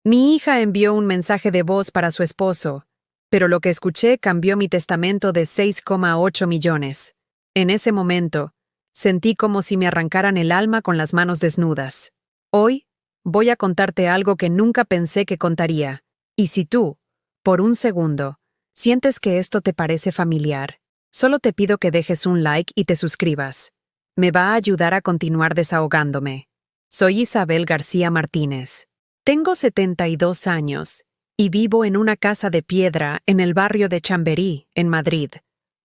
Mi hija envió un mensaje de voz para su esposo, pero lo que escuché cambió mi testamento de 6,8 millones. En ese momento, sentí como si me arrancaran el alma con las manos desnudas. Hoy, voy a contarte algo que nunca pensé que contaría. Y si tú, por un segundo, sientes que esto te parece familiar, solo te pido que dejes un like y te suscribas. Me va a ayudar a continuar desahogándome. Soy Isabel García Martínez. Tengo 72 años y vivo en una casa de piedra en el barrio de Chamberí, en Madrid.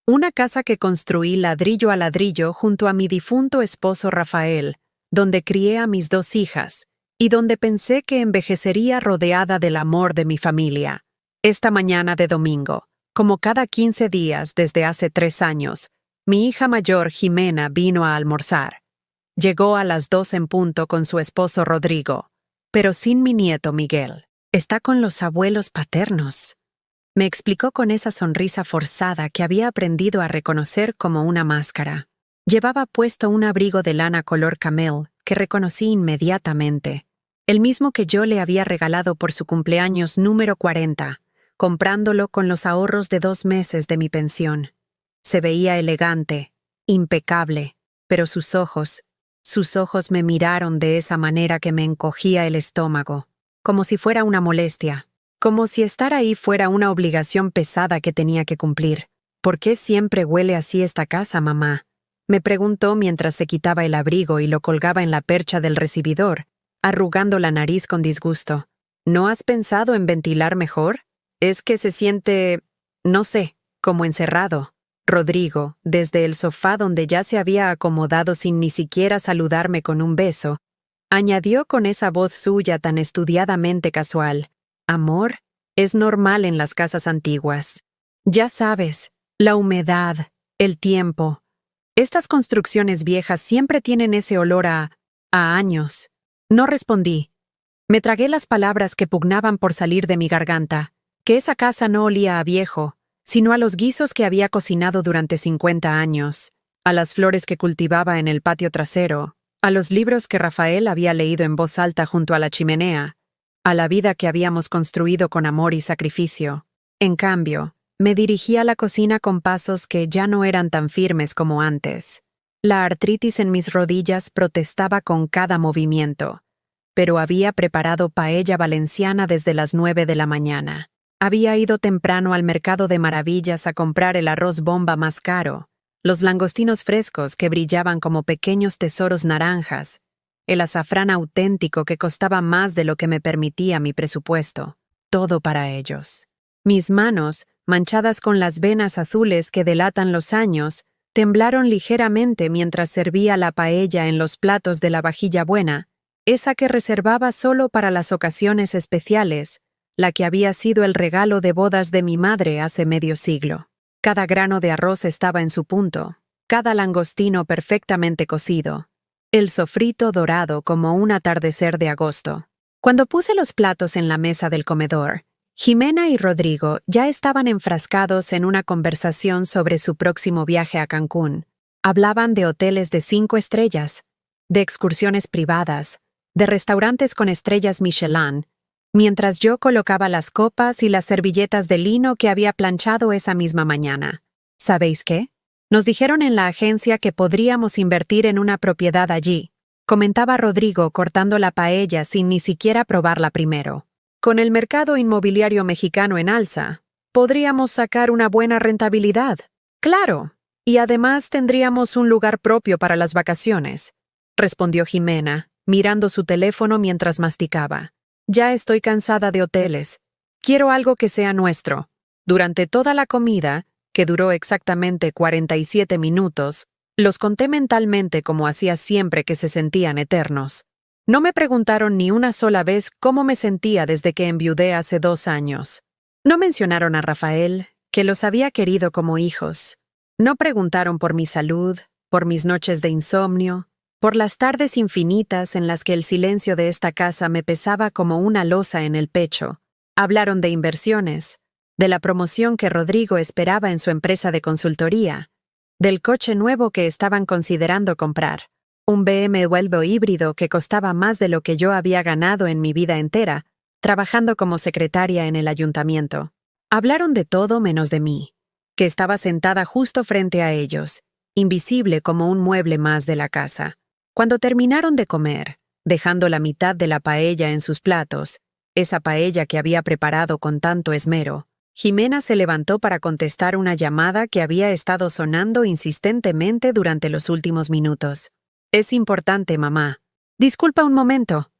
Una casa que construí ladrillo a ladrillo junto a mi difunto esposo Rafael, donde crié a mis 2 hijas, y donde pensé que envejecería rodeada del amor de mi familia. Esta mañana de domingo, como cada 15 días desde hace 3 años, mi hija mayor Jimena vino a almorzar. Llegó a las 2 en punto con su esposo Rodrigo, pero sin mi nieto Miguel. Está con los abuelos paternos. Me explicó con esa sonrisa forzada que había aprendido a reconocer como una máscara. Llevaba puesto un abrigo de lana color camel que reconocí inmediatamente, el mismo que yo le había regalado por su cumpleaños número 40, comprándolo con los ahorros de 2 meses de mi pensión. Se veía elegante, impecable, pero sus ojos me miraron de esa manera que me encogía el estómago, como si fuera una molestia, como si estar ahí fuera una obligación pesada que tenía que cumplir. ¿Por qué siempre huele así esta casa, mamá?, me preguntó mientras se quitaba el abrigo y lo colgaba en la percha del recibidor, arrugando la nariz con disgusto. ¿No has pensado en ventilar mejor? Es que se siente, no sé, como encerrado. Rodrigo, desde el sofá donde ya se había acomodado sin ni siquiera saludarme con un beso, añadió con esa voz suya tan estudiadamente casual: «Amor, es normal en las casas antiguas. Ya sabes, la humedad, el tiempo. Estas construcciones viejas siempre tienen ese olor a años». No respondí. Me tragué las palabras que pugnaban por salir de mi garganta, que esa casa no olía a viejo, sino a los guisos que había cocinado durante 50 años, a las flores que cultivaba en el patio trasero, a los libros que Rafael había leído en voz alta junto a la chimenea, a la vida que habíamos construido con amor y sacrificio. En cambio, me dirigí a la cocina con pasos que ya no eran tan firmes como antes. La artritis en mis rodillas protestaba con cada movimiento, pero había preparado paella valenciana desde las 9 de la mañana. Había ido temprano al mercado de maravillas a comprar el arroz bomba más caro, los langostinos frescos que brillaban como pequeños tesoros naranjas, el azafrán auténtico que costaba más de lo que me permitía mi presupuesto. Todo para ellos. Mis manos, manchadas con las venas azules que delatan los años, temblaron ligeramente mientras servía la paella en los platos de la vajilla buena, esa que reservaba solo para las ocasiones especiales, la que había sido el regalo de bodas de mi madre hace medio siglo. Cada grano de arroz estaba en su punto, cada langostino perfectamente cocido, el sofrito dorado como un atardecer de agosto. Cuando puse los platos en la mesa del comedor, Jimena y Rodrigo ya estaban enfrascados en una conversación sobre su próximo viaje a Cancún. Hablaban de hoteles de 5 estrellas, de excursiones privadas, de restaurantes con estrellas Michelin, mientras yo colocaba las copas y las servilletas de lino que había planchado esa misma mañana. ¿Sabéis qué? Nos dijeron en la agencia que podríamos invertir en una propiedad allí, comentaba Rodrigo cortando la paella sin ni siquiera probarla primero. Con el mercado inmobiliario mexicano en alza, podríamos sacar una buena rentabilidad. Claro, y además tendríamos un lugar propio para las vacaciones, respondió Jimena, mirando su teléfono mientras masticaba. Ya estoy cansada de hoteles. Quiero algo que sea nuestro. Durante toda la comida, que duró exactamente 47 minutos, los conté mentalmente como hacía siempre que se sentían eternos. No me preguntaron ni una sola vez cómo me sentía desde que enviudé hace 2 años. No mencionaron a Rafael, que los había querido como hijos. No preguntaron por mi salud, por mis noches de insomnio, por las tardes infinitas en las que el silencio de esta casa me pesaba como una losa en el pecho. Hablaron de inversiones, de la promoción que Rodrigo esperaba en su empresa de consultoría, del coche nuevo que estaban considerando comprar, un BMW híbrido que costaba más de lo que yo había ganado en mi vida entera, trabajando como secretaria en el ayuntamiento. Hablaron de todo menos de mí, que estaba sentada justo frente a ellos, invisible como un mueble más de la casa. Cuando terminaron de comer, dejando la mitad de la paella en sus platos, esa paella que había preparado con tanto esmero, Jimena se levantó para contestar una llamada que había estado sonando insistentemente durante los últimos minutos. «Es importante, mamá». «Disculpa un momento»,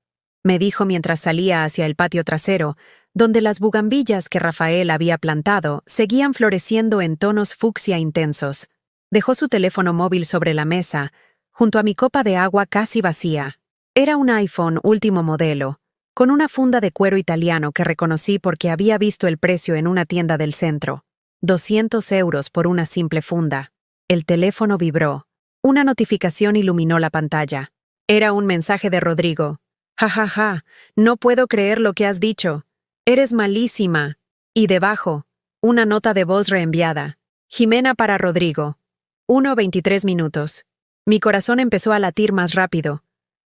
me dijo mientras salía hacia el patio trasero, donde las bugambillas que Rafael había plantado seguían floreciendo en tonos fucsia intensos. Dejó su teléfono móvil sobre la mesa, junto a mi copa de agua casi vacía. Era un iPhone último modelo, con una funda de cuero italiano que reconocí porque había visto el precio en una tienda del centro. 200 euros por una simple funda. El teléfono vibró. Una notificación iluminó la pantalla. Era un mensaje de Rodrigo. «Ja, ja, ja, no puedo creer lo que has dicho. Eres malísima». Y debajo, una nota de voz reenviada. «Jimena para Rodrigo. 1:23 minutos». Mi corazón empezó a latir más rápido.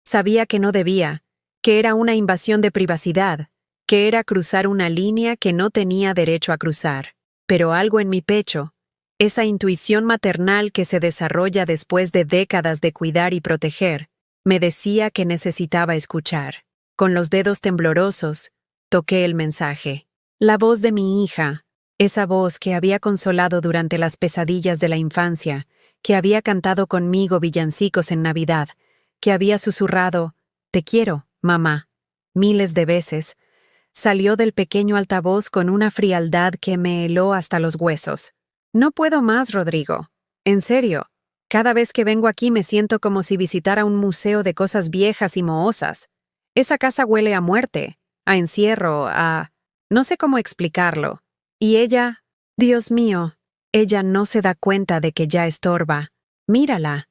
Sabía que no debía, que era una invasión de privacidad, que era cruzar una línea que no tenía derecho a cruzar. Pero algo en mi pecho, esa intuición maternal que se desarrolla después de décadas de cuidar y proteger, me decía que necesitaba escuchar. Con los dedos temblorosos, toqué el mensaje. La voz de mi hija, esa voz que había consolado durante las pesadillas de la infancia, que había cantado conmigo villancicos en Navidad, que había susurrado «Te quiero, mamá», miles de veces, salió del pequeño altavoz con una frialdad que me heló hasta los huesos. «No puedo más, Rodrigo. En serio. Cada vez que vengo aquí me siento como si visitara un museo de cosas viejas y mohosas. Esa casa huele a muerte, a encierro, a... no sé cómo explicarlo. Y ella... Dios mío, ella no se da cuenta de que ya estorba. Mírala.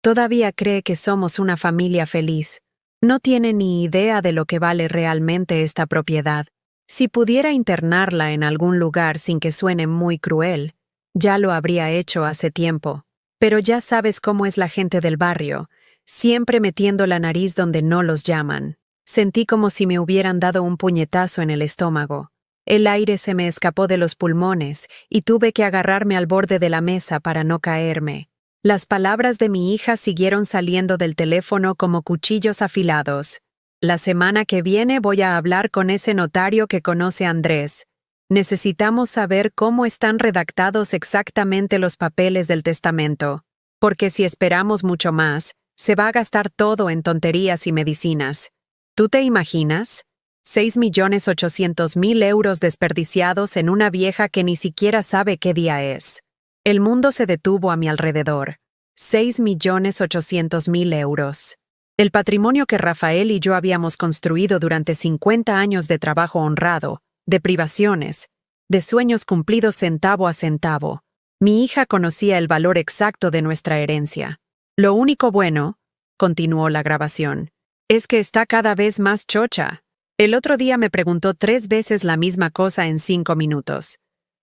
Todavía cree que somos una familia feliz. No tiene ni idea de lo que vale realmente esta propiedad. Si pudiera internarla en algún lugar sin que suene muy cruel, ya lo habría hecho hace tiempo. Pero ya sabes cómo es la gente del barrio, siempre metiendo la nariz donde no los llaman. Sentí como si me hubieran dado un puñetazo en el estómago. El aire se me escapó de los pulmones y tuve que agarrarme al borde de la mesa para no caerme. Las palabras de mi hija siguieron saliendo del teléfono como cuchillos afilados. «La semana que viene voy a hablar con ese notario que conoce a Andrés. Necesitamos saber cómo están redactados exactamente los papeles del testamento, porque si esperamos mucho más, se va a gastar todo en tonterías y medicinas. ¿Tú te imaginas? 6.800.000 euros desperdiciados en una vieja que ni siquiera sabe qué día es. El mundo se detuvo a mi alrededor. 6.800.000 euros. El patrimonio que Rafael y yo habíamos construido durante 50 años de trabajo honrado, de privaciones, de sueños cumplidos centavo a centavo. Mi hija conocía el valor exacto de nuestra herencia. Lo único bueno, continuó la grabación, es que está cada vez más chocha. El otro día me preguntó 3 veces la misma cosa en 5 minutos.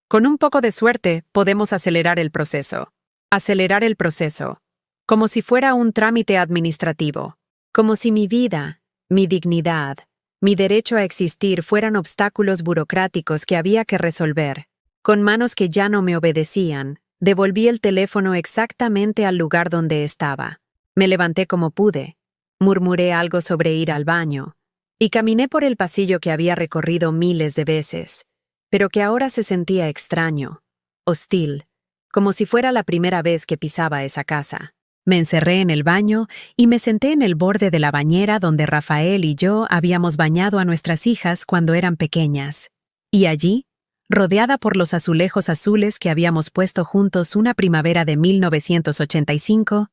Con un poco de suerte, podemos acelerar el proceso. Acelerar el proceso. Como si fuera un trámite administrativo. Como si mi vida, mi dignidad, mi derecho a existir fueran obstáculos burocráticos que había que resolver. Con manos que ya no me obedecían, devolví el teléfono exactamente al lugar donde estaba. Me levanté como pude, murmuré algo sobre ir al baño, y caminé por el pasillo que había recorrido miles de veces, pero que ahora se sentía extraño, hostil, como si fuera la primera vez que pisaba esa casa. Me encerré en el baño y me senté en el borde de la bañera donde Rafael y yo habíamos bañado a nuestras hijas cuando eran pequeñas. Y allí, rodeada por los azulejos azules que habíamos puesto juntos una primavera de 1985,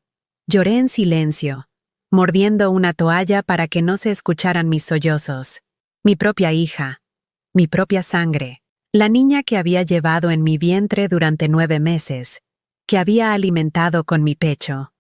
lloré en silencio, mordiendo una toalla para que no se escucharan mis sollozos. Mi propia hija, mi propia sangre, la niña que había llevado en mi vientre durante 9 meses, que había alimentado con mi pecho,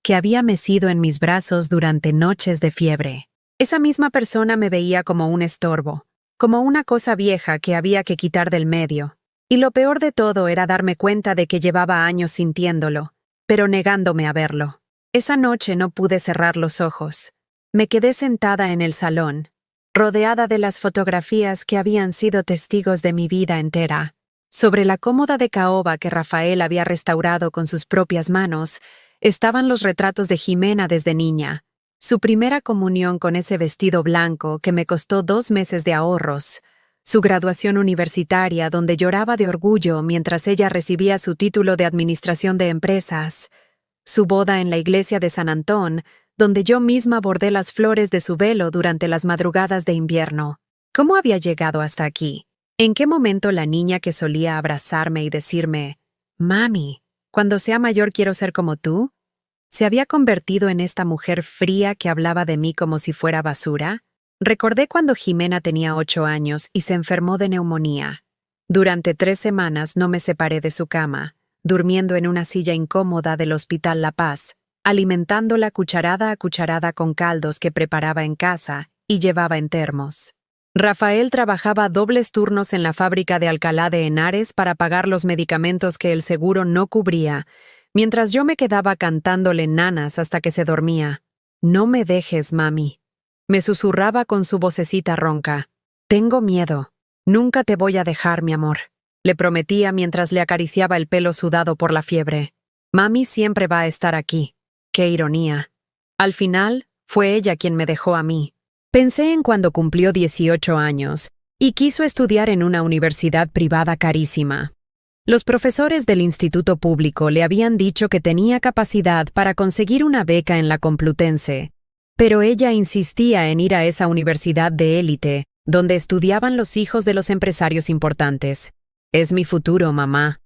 que había mecido en mis brazos durante noches de fiebre. Esa misma persona me veía como un estorbo, como una cosa vieja que había que quitar del medio. Y lo peor de todo era darme cuenta de que llevaba años sintiéndolo, pero negándome a verlo. Esa noche no pude cerrar los ojos. Me quedé sentada en el salón, rodeada de las fotografías que habían sido testigos de mi vida entera. Sobre la cómoda de caoba que Rafael había restaurado con sus propias manos, estaban los retratos de Jimena desde niña, su primera comunión con ese vestido blanco que me costó 2 meses de ahorros, su graduación universitaria donde lloraba de orgullo mientras ella recibía su título de administración de empresas, su boda en la iglesia de San Antón, donde yo misma bordé las flores de su velo durante las madrugadas de invierno. ¿Cómo había llegado hasta aquí? ¿En qué momento la niña que solía abrazarme y decirme, «Mami, cuando sea mayor quiero ser como tú», se había convertido en esta mujer fría que hablaba de mí como si fuera basura? Recordé cuando Jimena tenía 8 años y se enfermó de neumonía. Durante 3 semanas no me separé de su cama, durmiendo en una silla incómoda del Hospital La Paz, alimentándola cucharada a cucharada con caldos que preparaba en casa y llevaba en termos. Rafael trabajaba dobles turnos en la fábrica de Alcalá de Henares para pagar los medicamentos que el seguro no cubría, mientras yo me quedaba cantándole nanas hasta que se dormía. «No me dejes, mami», me susurraba con su vocecita ronca. «Tengo miedo. Nunca te voy a dejar, mi amor», le prometía mientras le acariciaba el pelo sudado por la fiebre. «Mami siempre va a estar aquí». ¡Qué ironía! Al final, fue ella quien me dejó a mí. Pensé en cuando cumplió 18 años y quiso estudiar en una universidad privada carísima. Los profesores del instituto público le habían dicho que tenía capacidad para conseguir una beca en la Complutense, pero ella insistía en ir a esa universidad de élite, donde estudiaban los hijos de los empresarios importantes. «Es mi futuro, mamá»,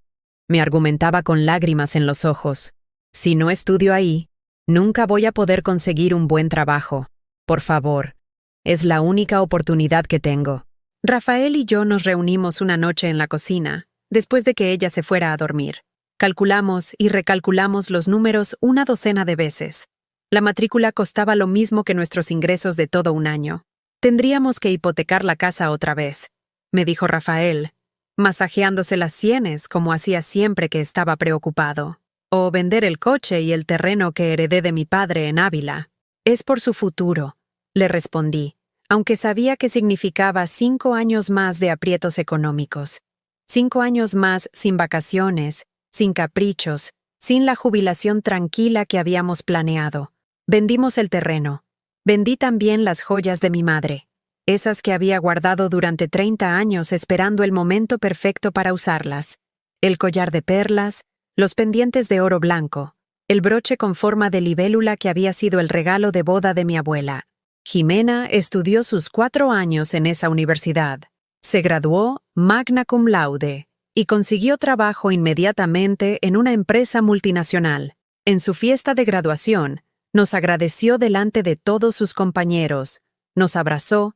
me argumentaba con lágrimas en los ojos. «Si no estudio ahí, nunca voy a poder conseguir un buen trabajo. Por favor, es la única oportunidad que tengo». Rafael y yo nos reunimos una noche en la cocina, después de que ella se fuera a dormir. Calculamos y recalculamos los números 12 de veces. La matrícula costaba lo mismo que nuestros ingresos de todo un año. «Tendríamos que hipotecar la casa otra vez», me dijo Rafael, masajeándose las sienes como hacía siempre que estaba preocupado. «O vender el coche y el terreno que heredé de mi padre en Ávila». «Es por su futuro», le respondí, aunque sabía que significaba 5 años más de aprietos económicos. 5 años más sin vacaciones, sin caprichos, sin la jubilación tranquila que habíamos planeado. Vendimos el terreno. Vendí también las joyas de mi madre, esas que había guardado durante 30 años esperando el momento perfecto para usarlas. El collar de perlas, los pendientes de oro blanco, el broche con forma de libélula que había sido el regalo de boda de mi abuela. Jimena estudió sus 4 años en esa universidad. Se graduó magna cum laude y consiguió trabajo inmediatamente en una empresa multinacional. En su fiesta de graduación, nos agradeció delante de todos sus compañeros, nos abrazó,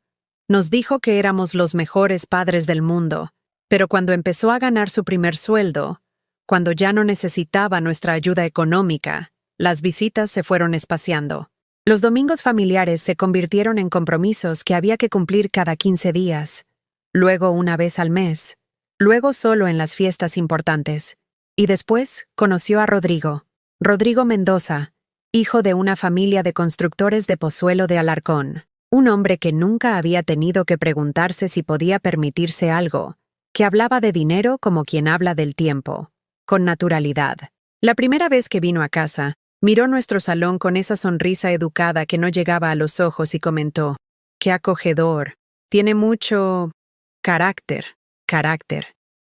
nos dijo que éramos los mejores padres del mundo, pero cuando empezó a ganar su primer sueldo, cuando ya no necesitaba nuestra ayuda económica, las visitas se fueron espaciando. Los domingos familiares se convirtieron en compromisos que había que cumplir cada 15 días, luego una vez al mes, luego solo en las fiestas importantes. Y después conoció a Rodrigo Mendoza, hijo de una familia de constructores de Pozuelo de Alarcón, un hombre que nunca había tenido que preguntarse si podía permitirse algo, que hablaba de dinero como quien habla del tiempo, con naturalidad. La primera vez que vino a casa, miró nuestro salón con esa sonrisa educada que no llegaba a los ojos y comentó: «Qué acogedor, tiene mucho carácter».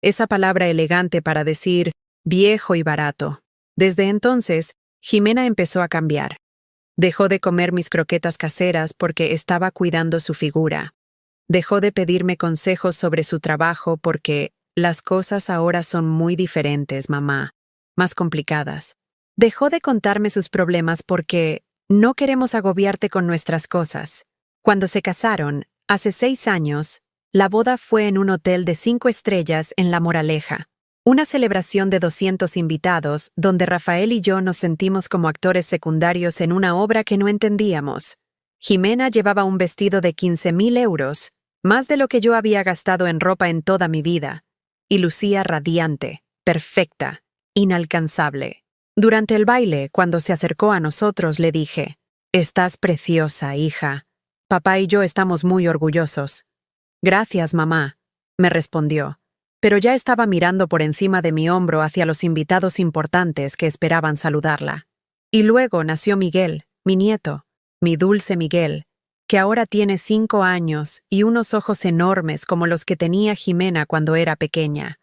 Esa palabra elegante para decir viejo y barato. Desde entonces, Jimena empezó a cambiar. Dejó de comer mis croquetas caseras porque estaba cuidando su figura. Dejó de pedirme consejos sobre su trabajo porque las cosas ahora son muy diferentes, mamá, más complicadas. Dejó de contarme sus problemas porque no queremos agobiarte con nuestras cosas. Cuando se casaron, hace 6 años, la boda fue en un hotel de 5 estrellas en La Moraleja. Una celebración de 200 invitados, donde Rafael y yo nos sentimos como actores secundarios en una obra que no entendíamos. Jimena llevaba un vestido de 15.000 euros, más de lo que yo había gastado en ropa en toda mi vida, y lucía radiante, perfecta, inalcanzable. Durante el baile, cuando se acercó a nosotros, le dije: «Estás preciosa, hija. Papá y yo estamos muy orgullosos. Gracias, mamá, me respondió, pero ya estaba mirando por encima de mi hombro hacia los invitados importantes que esperaban saludarla. Y luego nació Miguel, mi nieto, mi dulce Miguel, que ahora tiene 5 años y unos ojos enormes como los que tenía Jimena cuando era pequeña.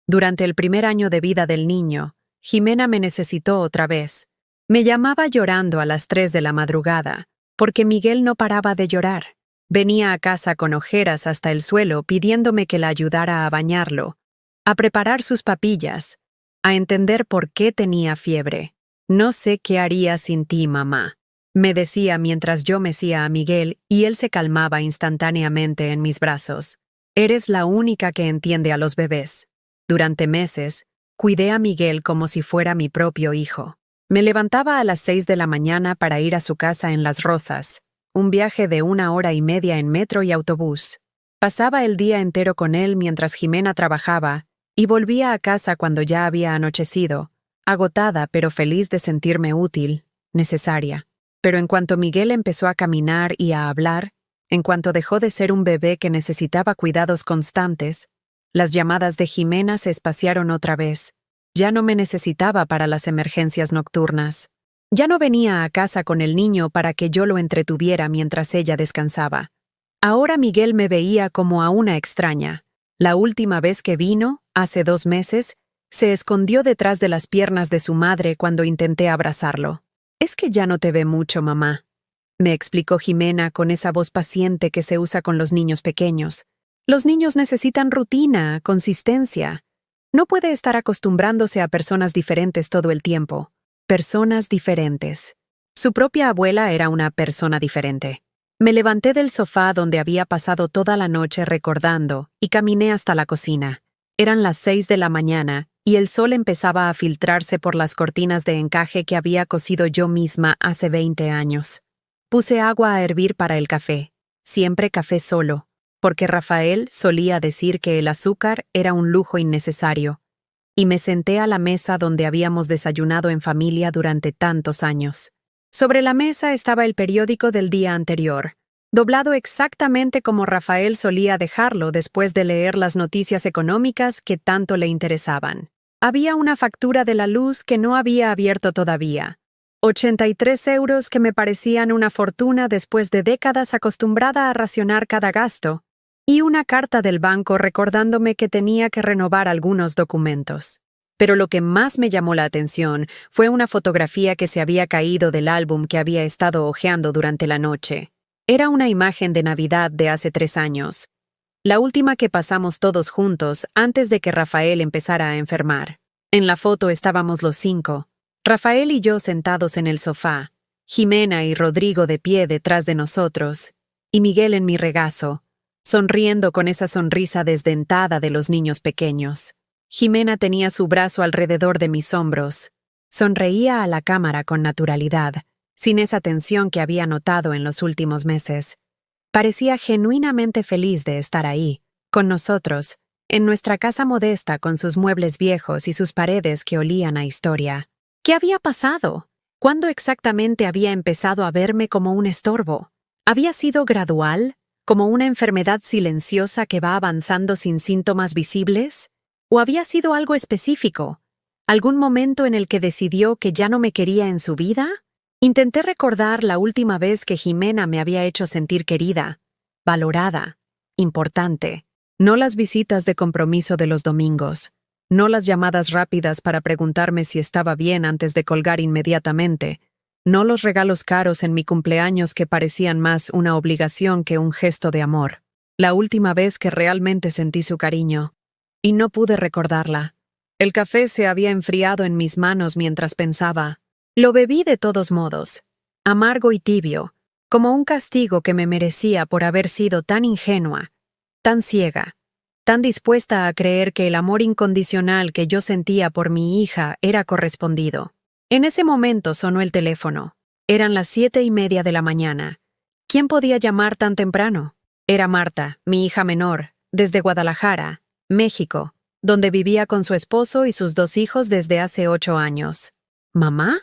Durante el primer año de vida del niño, Jimena me necesitó otra vez. Me llamaba llorando a las 3 de la madrugada, porque Miguel no paraba de llorar. Venía a casa con ojeras hasta el suelo pidiéndome que la ayudara a bañarlo, a preparar sus papillas, a entender por qué tenía fiebre. No sé qué haría sin ti, mamá, me decía mientras yo mecía a Miguel y él se calmaba instantáneamente en mis brazos. Eres la única que entiende a los bebés. Durante meses, cuidé a Miguel como si fuera mi propio hijo. Me levantaba a las 6 de la mañana para ir a su casa en Las Rozas, un viaje de 1 hora y media en metro y autobús. Pasaba el día entero con él mientras Jimena trabajaba y volvía a casa cuando ya había anochecido, agotada pero feliz de sentirme útil, necesaria. Pero en cuanto Miguel empezó a caminar y a hablar, en cuanto dejó de ser un bebé que necesitaba cuidados constantes, las llamadas de Jimena se espaciaron otra vez. Ya no me necesitaba para las emergencias nocturnas. Ya no venía a casa con el niño para que yo lo entretuviera mientras ella descansaba. Ahora Miguel me veía como a una extraña. La última vez que vino, hace 2 meses, se escondió detrás de las piernas de su madre cuando intenté abrazarlo. «Es que ya no te ve mucho, mamá», me explicó Jimena con esa voz paciente que se usa con los niños pequeños. Los niños necesitan rutina, consistencia. No puede estar acostumbrándose a personas diferentes todo el tiempo. Personas diferentes. Su propia abuela era una persona diferente. Me levanté del sofá donde había pasado toda la noche recordando y caminé hasta la cocina. Eran las 6 de la mañana y el sol empezaba a filtrarse por las cortinas de encaje que había cosido yo misma hace 20 años. Puse agua a hervir para el café, siempre café solo, porque Rafael solía decir que el azúcar era un lujo innecesario, y me senté a la mesa donde habíamos desayunado en familia durante tantos años. Sobre la mesa estaba el periódico del día anterior, doblado exactamente como Rafael solía dejarlo después de leer las noticias económicas que tanto le interesaban. Había una factura de la luz que no había abierto todavía. 83 euros que me parecían una fortuna después de décadas acostumbrada a racionar cada gasto, y una carta del banco recordándome que tenía que renovar algunos documentos. Pero lo que más me llamó la atención fue una fotografía que se había caído del álbum que había estado hojeando durante la noche. Era una imagen de Navidad de hace 3 años, la última que pasamos todos juntos antes de que Rafael empezara a enfermar. En la foto estábamos los 5, Rafael y yo sentados en el sofá, Jimena y Rodrigo de pie detrás de nosotros, y Miguel en mi regazo, sonriendo con esa sonrisa desdentada de los niños pequeños. Jimena tenía su brazo alrededor de mis hombros. Sonreía a la cámara con naturalidad, sin esa tensión que había notado en los últimos meses. Parecía genuinamente feliz de estar ahí, con nosotros, en nuestra casa modesta con sus muebles viejos y sus paredes que olían a historia. ¿Qué había pasado? ¿Cuándo exactamente había empezado a verme como un estorbo? ¿Había sido gradual, como una enfermedad silenciosa que va avanzando sin síntomas visibles? ¿O había sido algo específico? ¿Algún momento en el que decidió que ya no me quería en su vida? Intenté recordar la última vez que Jimena me había hecho sentir querida, valorada, importante. No las visitas de compromiso de los domingos, no las llamadas rápidas para preguntarme si estaba bien antes de colgar inmediatamente, no los regalos caros en mi cumpleaños que parecían más una obligación que un gesto de amor. La última vez que realmente sentí su cariño. Y no pude recordarla. El café se había enfriado en mis manos mientras pensaba. Lo bebí de todos modos, amargo y tibio, como un castigo que me merecía por haber sido tan ingenua, tan ciega, tan dispuesta a creer que el amor incondicional que yo sentía por mi hija era correspondido. En ese momento sonó el teléfono. Eran las 7:30 de la mañana. ¿Quién podía llamar tan temprano? Era Marta, mi hija menor, desde Guadalajara, México, donde vivía con su esposo y sus 2 hijos desde hace 8 años. ¿Mamá?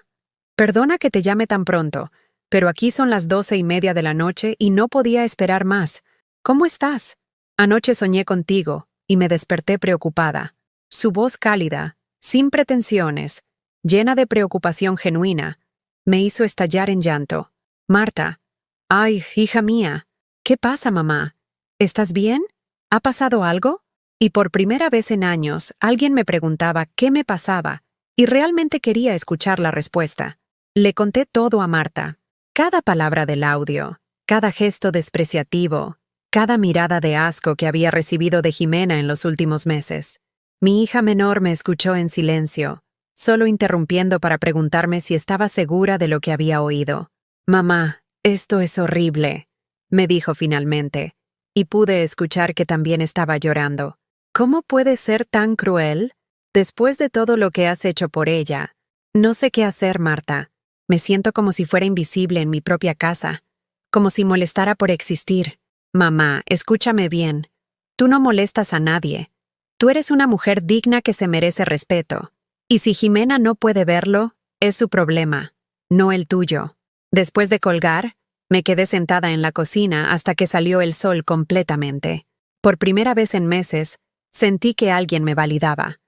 Perdona que te llame tan pronto, pero aquí son las 12:30 de la noche y no podía esperar más. ¿Cómo estás? Anoche soñé contigo y me desperté preocupada. Su voz cálida, sin pretensiones, llena de preocupación genuina, me hizo estallar en llanto. Marta. Ay, hija mía. ¿Qué pasa, mamá? ¿Estás bien? ¿Ha pasado algo? Y por primera vez en años, alguien me preguntaba qué me pasaba, y realmente quería escuchar la respuesta. Le conté todo a Marta. Cada palabra del audio, cada gesto despreciativo, cada mirada de asco que había recibido de Jimena en los últimos meses. Mi hija menor me escuchó en silencio, solo interrumpiendo para preguntarme si estaba segura de lo que había oído. Mamá, esto es horrible, me dijo finalmente, y pude escuchar que también estaba llorando. ¿Cómo puedes ser tan cruel? Después de todo lo que has hecho por ella. No sé qué hacer, Marta. Me siento como si fuera invisible en mi propia casa, como si molestara por existir. Mamá, escúchame bien. Tú no molestas a nadie. Tú eres una mujer digna que se merece respeto. Y si Jimena no puede verlo, es su problema, no el tuyo. Después de colgar, me quedé sentada en la cocina hasta que salió el sol completamente. Por primera vez en meses, sentí que alguien me validaba,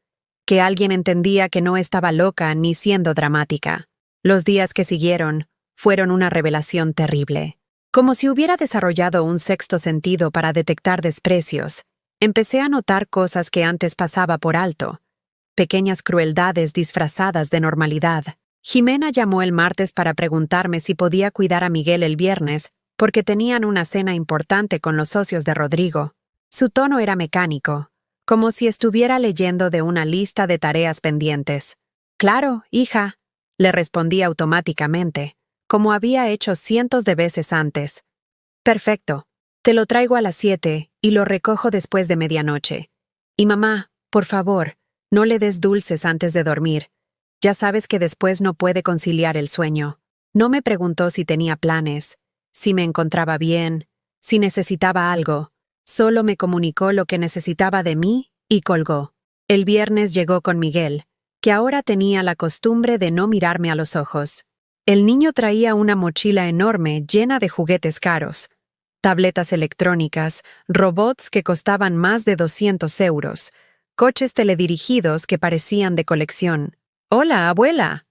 que alguien entendía que no estaba loca ni siendo dramática. Los días que siguieron fueron una revelación terrible. Como si hubiera desarrollado un sexto sentido para detectar desprecios, empecé a notar cosas que antes pasaba por alto, pequeñas crueldades disfrazadas de normalidad. Jimena llamó el martes para preguntarme si podía cuidar a Miguel el viernes, porque tenían una cena importante con los socios de Rodrigo. Su tono era mecánico, como si estuviera leyendo de una lista de tareas pendientes. Claro, hija, le respondí automáticamente, como había hecho cientos de veces antes. Perfecto, te lo traigo a las 7 y lo recojo después de medianoche. Y mamá, por favor, no le des dulces antes de dormir. Ya sabes que después no puede conciliar el sueño. No me preguntó si tenía planes, si me encontraba bien, si necesitaba algo. Solo me comunicó lo que necesitaba de mí y colgó. El viernes llegó con Miguel, que ahora tenía la costumbre de no mirarme a los ojos. El niño traía una mochila enorme llena de juguetes caros, tabletas electrónicas, robots que costaban más de 200 euros, coches teledirigidos que parecían de colección. «Hola, abuela»,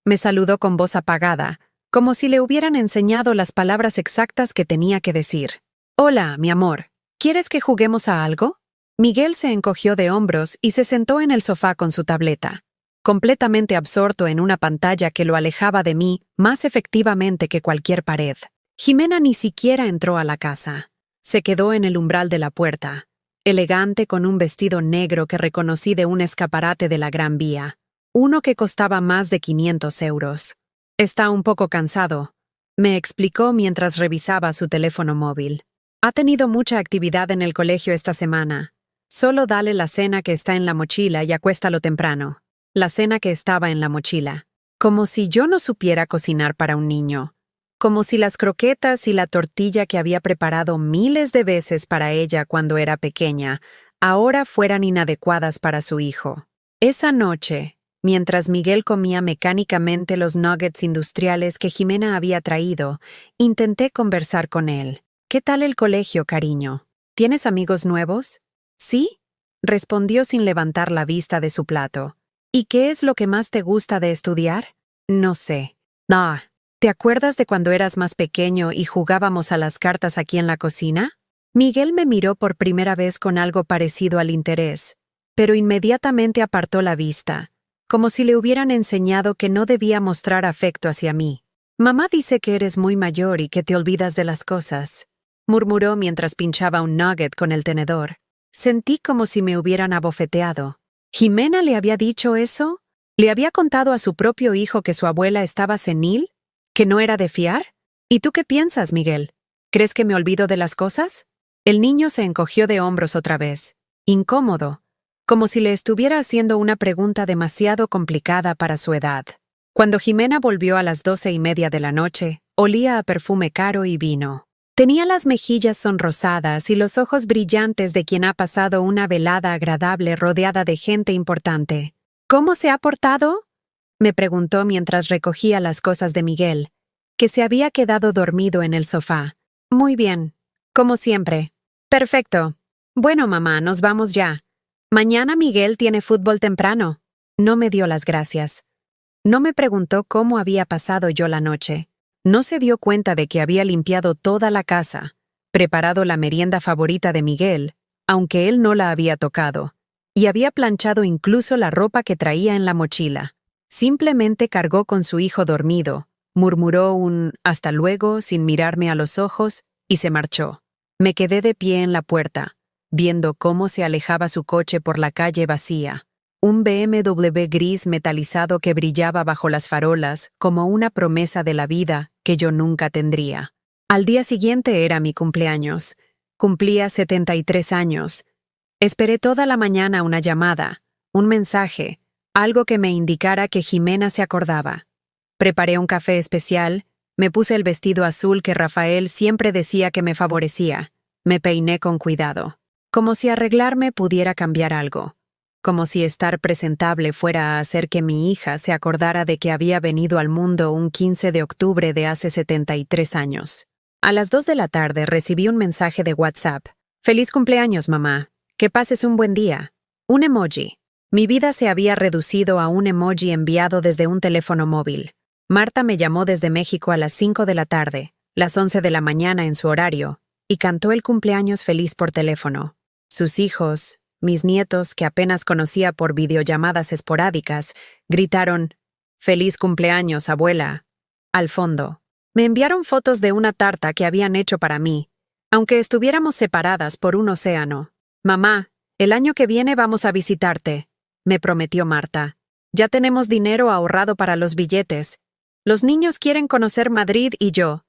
me saludó con voz apagada, como si le hubieran enseñado las palabras exactas que tenía que decir. «Hola, mi amor, ¿quieres que juguemos a algo?» Miguel se encogió de hombros y se sentó en el sofá con su tableta, completamente absorto en una pantalla que lo alejaba de mí más efectivamente que cualquier pared. Jimena ni siquiera entró a la casa. Se quedó en el umbral de la puerta, elegante con un vestido negro que reconocí de un escaparate de la Gran Vía, uno que costaba más de 500 euros. «Está un poco cansado», me explicó mientras revisaba su teléfono móvil. «Ha tenido mucha actividad en el colegio esta semana. Solo dale la cena que está en la mochila y acuéstalo temprano». La cena que estaba en la mochila. Como si yo no supiera cocinar para un niño. Como si las croquetas y la tortilla que había preparado miles de veces para ella cuando era pequeña, ahora fueran inadecuadas para su hijo. Esa noche, mientras Miguel comía mecánicamente los nuggets industriales que Jimena había traído, intenté conversar con él. «¿Qué tal el colegio, cariño? ¿Tienes amigos nuevos?» «Sí», respondió sin levantar la vista de su plato. «¿Y qué es lo que más te gusta de estudiar?» «No sé». «Ah, ¿te acuerdas de cuando eras más pequeño y jugábamos a las cartas aquí en la cocina?» Miguel me miró por primera vez con algo parecido al interés, pero inmediatamente apartó la vista, como si le hubieran enseñado que no debía mostrar afecto hacia mí. «Mamá dice que eres muy mayor y que te olvidas de las cosas», murmuró mientras pinchaba un nugget con el tenedor. Sentí como si me hubieran abofeteado. ¿Jimena le había dicho eso? ¿Le había contado a su propio hijo que su abuela estaba senil? ¿Que no era de fiar? ¿Y tú qué piensas, Miguel? ¿Crees que me olvido de las cosas? El niño se encogió de hombros otra vez, incómodo, como si le estuviera haciendo una pregunta demasiado complicada para su edad. Cuando Jimena volvió a las 12:30 de la noche, olía a perfume caro y vino. Tenía las mejillas sonrosadas y los ojos brillantes de quien ha pasado una velada agradable rodeada de gente importante. «¿Cómo se ha portado?», me preguntó mientras recogía las cosas de Miguel, que se había quedado dormido en el sofá. Muy bien, como siempre. Perfecto. Bueno, mamá, nos vamos ya. Mañana Miguel tiene fútbol temprano. No me dio las gracias. No me preguntó cómo había pasado yo la noche. No se dio cuenta de que había limpiado toda la casa, preparado la merienda favorita de Miguel, aunque él no la había tocado, y había planchado incluso la ropa que traía en la mochila. Simplemente cargó con su hijo dormido, murmuró un «hasta luego» sin mirarme a los ojos y se marchó. Me quedé de pie en la puerta, viendo cómo se alejaba su coche por la calle vacía. Un BMW gris metalizado que brillaba bajo las farolas como una promesa de la vida que yo nunca tendría. Al día siguiente era mi cumpleaños. Cumplía 73 años. Esperé toda la mañana una llamada, un mensaje, algo que me indicara que Jimena se acordaba. Preparé un café especial, me puse el vestido azul que Rafael siempre decía que me favorecía. Me peiné con cuidado, como si arreglarme pudiera cambiar algo. Como si estar presentable fuera a hacer que mi hija se acordara de que había venido al mundo un 15 de octubre de hace 73 años. A las 2 de la tarde recibí un mensaje de WhatsApp. «Feliz cumpleaños, mamá. Que pases un buen día». Un emoji. Mi vida se había reducido a un emoji enviado desde un teléfono móvil. Marta me llamó desde México a las 5 de la tarde, las 11 de la mañana en su horario, y cantó el cumpleaños feliz por teléfono. Sus hijos, mis nietos, que apenas conocía por videollamadas esporádicas, gritaron «¡Feliz cumpleaños, abuela!». Al fondo, me enviaron fotos de una tarta que habían hecho para mí, aunque estuviéramos separadas por un océano. «Mamá, el año que viene vamos a visitarte», me prometió Marta. «Ya tenemos dinero ahorrado para los billetes. Los niños quieren conocer Madrid y yo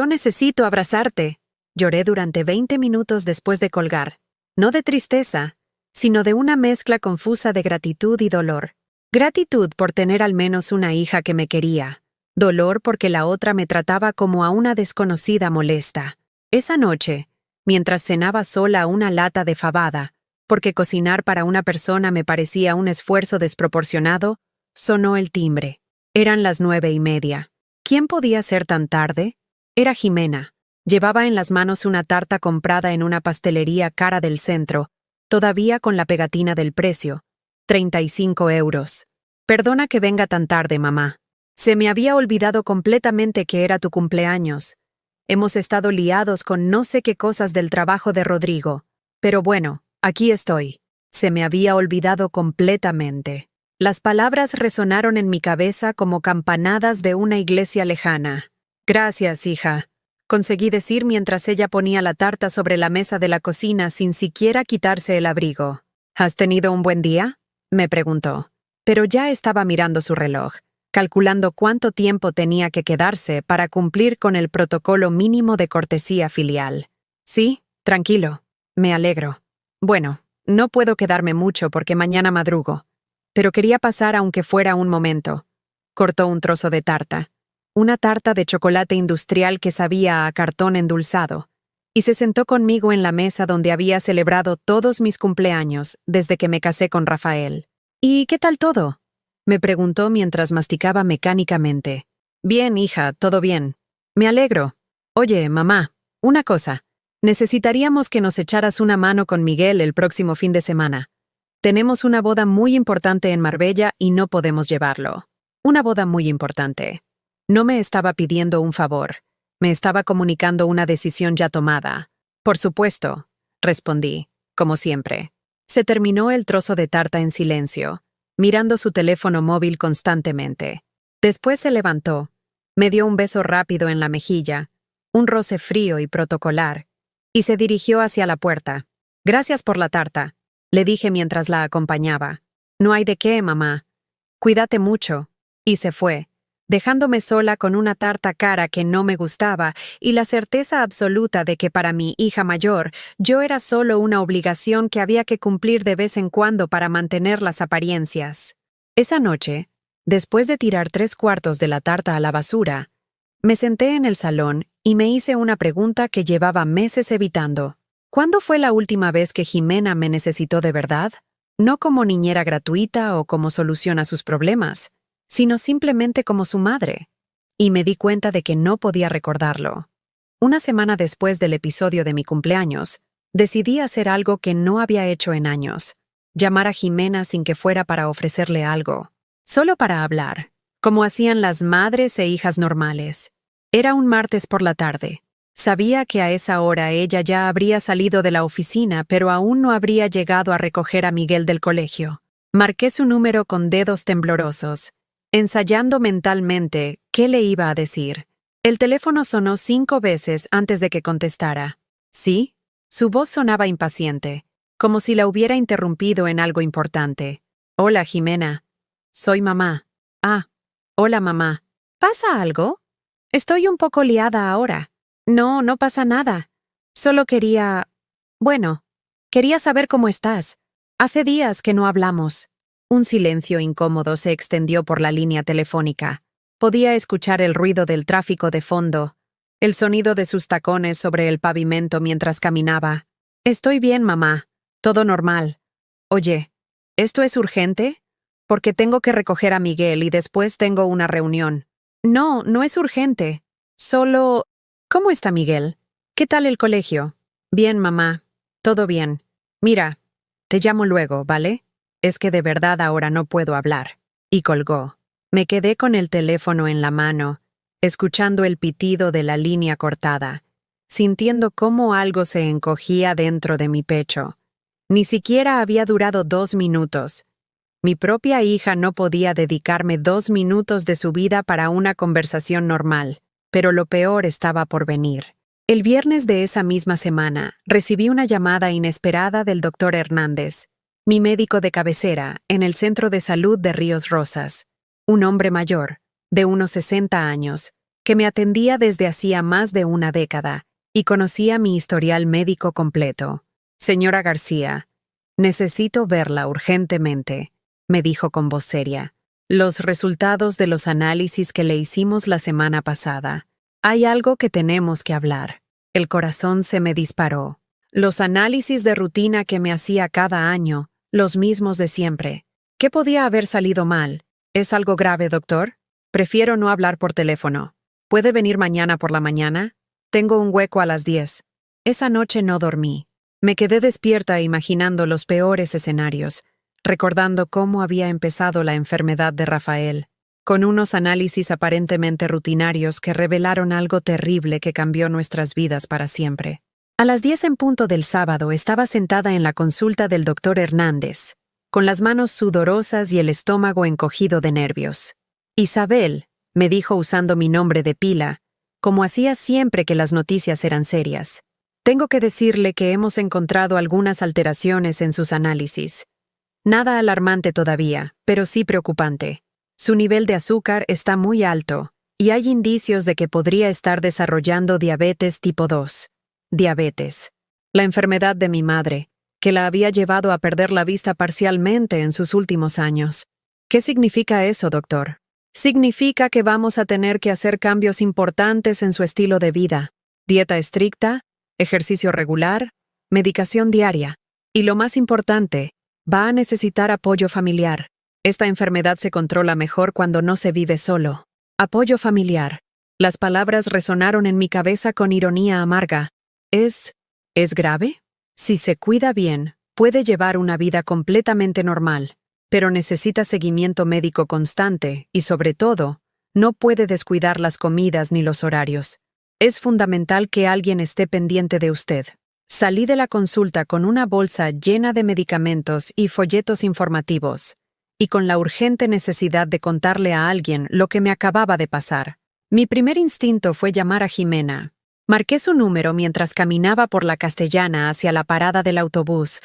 necesito abrazarte». Lloré durante 20 minutos después de colgar, no de tristeza, sino de una mezcla confusa de gratitud y dolor. Gratitud por tener al menos una hija que me quería. Dolor porque la otra me trataba como a una desconocida molesta. Esa noche, mientras cenaba sola una lata de fabada, porque cocinar para una persona me parecía un esfuerzo desproporcionado, sonó el timbre. Eran las 9:30. ¿Quién podía ser tan tarde? Era Jimena. Llevaba en las manos una tarta comprada en una pastelería cara del centro, todavía con la pegatina del precio, 35 euros. «Perdona que venga tan tarde, mamá. Se me había olvidado completamente que era tu cumpleaños. Hemos estado liados con no sé qué cosas del trabajo de Rodrigo. Pero bueno, aquí estoy». Se me había olvidado completamente. Las palabras resonaron en mi cabeza como campanadas de una iglesia lejana. «Gracias, hija», conseguí decir mientras ella ponía la tarta sobre la mesa de la cocina sin siquiera quitarse el abrigo. «¿Has tenido un buen día?», me preguntó. Pero ya estaba mirando su reloj, calculando cuánto tiempo tenía que quedarse para cumplir con el protocolo mínimo de cortesía filial. «Sí, tranquilo. Me alegro. Bueno, no puedo quedarme mucho porque mañana madrugo. Pero quería pasar aunque fuera un momento». Cortó un trozo de tarta. Una tarta de chocolate industrial que sabía a cartón endulzado, y se sentó conmigo en la mesa donde había celebrado todos mis cumpleaños desde que me casé con Rafael. «¿Y qué tal todo?», me preguntó mientras masticaba mecánicamente. «Bien, hija, todo bien. Me alegro. Oye, mamá, una cosa. Necesitaríamos que nos echaras una mano con Miguel el próximo fin de semana. Tenemos una boda muy importante en Marbella y no podemos llevarlo». Una boda muy importante. No me estaba pidiendo un favor, me estaba comunicando una decisión ya tomada. «Por supuesto», respondí, como siempre. Se terminó el trozo de tarta en silencio, mirando su teléfono móvil constantemente. Después se levantó, me dio un beso rápido en la mejilla, un roce frío y protocolar, y se dirigió hacia la puerta. «Gracias por la tarta», le dije mientras la acompañaba. «No hay de qué, mamá. Cuídate mucho». Y se fue, dejándome sola con una tarta cara que no me gustaba y la certeza absoluta de que para mi hija mayor yo era solo una obligación que había que cumplir de vez en cuando para mantener las apariencias. Esa noche, después de tirar 3/4 de la tarta a la basura, me senté en el salón y me hice una pregunta que llevaba meses evitando. ¿Cuándo fue la última vez que Jimena me necesitó de verdad? No como niñera gratuita o como solución a sus problemas, sino simplemente como su madre. y me di cuenta de que no podía recordarlo. Una semana después del episodio de mi cumpleaños, decidí hacer algo que no había hecho en años: llamar a Jimena sin que fuera para ofrecerle algo, solo para hablar, como hacían las madres e hijas normales. Era un martes por la tarde. Sabía que a esa hora ella ya habría salido de la oficina, pero aún no habría llegado a recoger a Miguel del colegio. Marqué su número con dedos temblorosos, ensayando mentalmente qué le iba a decir. El teléfono sonó 5 veces antes de que contestara. ¿Sí? Su voz sonaba impaciente, como si la hubiera interrumpido en algo importante. Hola, Jimena. Soy mamá. Ah, hola, mamá. ¿Pasa algo? Estoy un poco liada ahora. No, no pasa nada. Solo quería saber cómo estás. Hace días que no hablamos. Un silencio incómodo se extendió por la línea telefónica. Podía escuchar el ruido del tráfico de fondo, el sonido de sus tacones sobre el pavimento mientras caminaba. Estoy bien, mamá. Todo normal. Oye, ¿esto es urgente? Porque tengo que recoger a Miguel y después tengo una reunión. No, no es urgente. Solo... ¿Cómo está Miguel? ¿Qué tal el colegio? Bien, mamá. Todo bien. Mira, te llamo luego, ¿vale? Es que de verdad ahora no puedo hablar. Y colgó. Me quedé con el teléfono en la mano, escuchando el pitido de la línea cortada, sintiendo cómo algo se encogía dentro de mi pecho. Ni siquiera había durado 2 minutos. Mi propia hija no podía dedicarme 2 minutos de su vida para una conversación normal, pero lo peor estaba por venir. El viernes de esa misma semana, recibí una llamada inesperada del doctor Hernández, mi médico de cabecera en el Centro de Salud de Ríos Rosas. Un hombre mayor, de unos 60 años, que me atendía desde hacía más de una década y conocía mi historial médico completo. Señora García, necesito verla urgentemente, me dijo con voz seria. Los resultados de los análisis que le hicimos la semana pasada. Hay algo que tenemos que hablar. El corazón se me disparó. Los análisis de rutina que me hacía cada año, los mismos de siempre. ¿Qué podía haber salido mal? ¿Es algo grave, doctor? Prefiero no hablar por teléfono. ¿Puede venir mañana por la mañana? Tengo un hueco a las 10. Esa noche no dormí. Me quedé despierta imaginando los peores escenarios, recordando cómo había empezado la enfermedad de Rafael, con unos análisis aparentemente rutinarios que revelaron algo terrible que cambió nuestras vidas para siempre. A las 10 en punto del sábado estaba sentada en la consulta del doctor Hernández, con las manos sudorosas y el estómago encogido de nervios. Isabel, me dijo usando mi nombre de pila, como hacía siempre que las noticias eran serias. Tengo que decirle que hemos encontrado algunas alteraciones en sus análisis. Nada alarmante todavía, pero sí preocupante. Su nivel de azúcar está muy alto, y hay indicios de que podría estar desarrollando diabetes tipo 2. Diabetes. La enfermedad de mi madre, que la había llevado a perder la vista parcialmente en sus últimos años. ¿Qué significa eso, doctor? Significa que vamos a tener que hacer cambios importantes en su estilo de vida. Dieta estricta, ejercicio regular, medicación diaria. Y lo más importante, va a necesitar apoyo familiar. Esta enfermedad se controla mejor cuando no se vive solo. Apoyo familiar. Las palabras resonaron en mi cabeza con ironía amarga. ¿Es grave? Si se cuida bien, puede llevar una vida completamente normal, pero necesita seguimiento médico constante y, sobre todo, no puede descuidar las comidas ni los horarios. Es fundamental que alguien esté pendiente de usted. Salí de la consulta con una bolsa llena de medicamentos y folletos informativos, y con la urgente necesidad de contarle a alguien lo que me acababa de pasar. Mi primer instinto fue llamar a Jimena. Marqué su número mientras caminaba por la Castellana hacia la parada del autobús,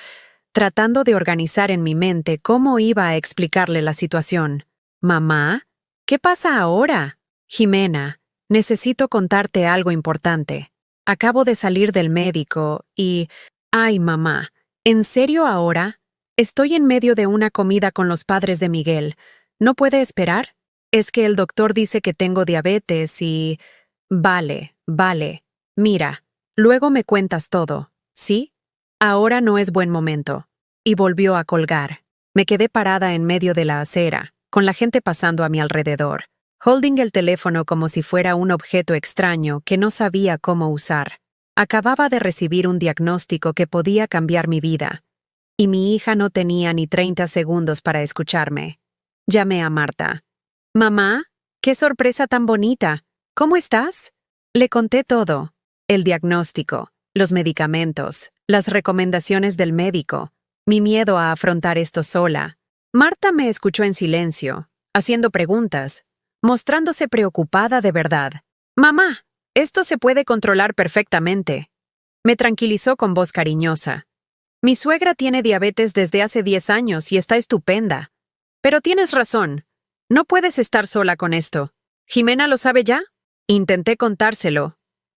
tratando de organizar en mi mente cómo iba a explicarle la situación. «¿Mamá? ¿Qué pasa ahora?» «Jimena, necesito contarte algo importante. Acabo de salir del médico y... ¡Ay, mamá! ¿En serio ahora? Estoy en medio de una comida con los padres de Miguel. ¿No puede esperar? Es que el doctor dice que tengo diabetes y... Vale. Mira, luego me cuentas todo, ¿sí? Ahora no es buen momento». Y volvió a colgar. Me quedé parada en medio de la acera, con la gente pasando a mi alrededor. holding el teléfono como si fuera un objeto extraño que no sabía cómo usar. Acababa de recibir un diagnóstico que podía cambiar mi vida, y mi hija no tenía ni 30 segundos para escucharme. Llamé a Marta. «Mamá, qué sorpresa tan bonita. ¿Cómo estás?» Le conté todo. El diagnóstico, los medicamentos, las recomendaciones del médico, mi miedo a afrontar esto sola. Marta me escuchó en silencio, haciendo preguntas, mostrándose preocupada de verdad. «Mamá, esto se puede controlar perfectamente», me tranquilizó con voz cariñosa. «Mi suegra tiene diabetes desde hace 10 años y está estupenda. Pero tienes razón, no puedes estar sola con esto. ¿Jimena lo sabe ya?» Intenté contárselo,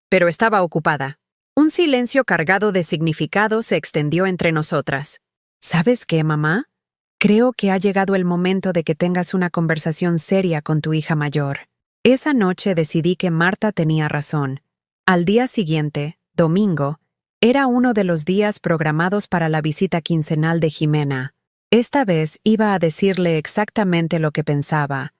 pero estaba ocupada. Un silencio cargado de significado se extendió entre nosotras. «¿Sabes qué, mamá? Creo que ha llegado el momento de que tengas una conversación seria con tu hija mayor». Esa noche decidí que Marta tenía razón. Al día siguiente, domingo, era uno de los días programados para la visita quincenal de Jimena. Esta vez iba a decirle exactamente lo que pensaba.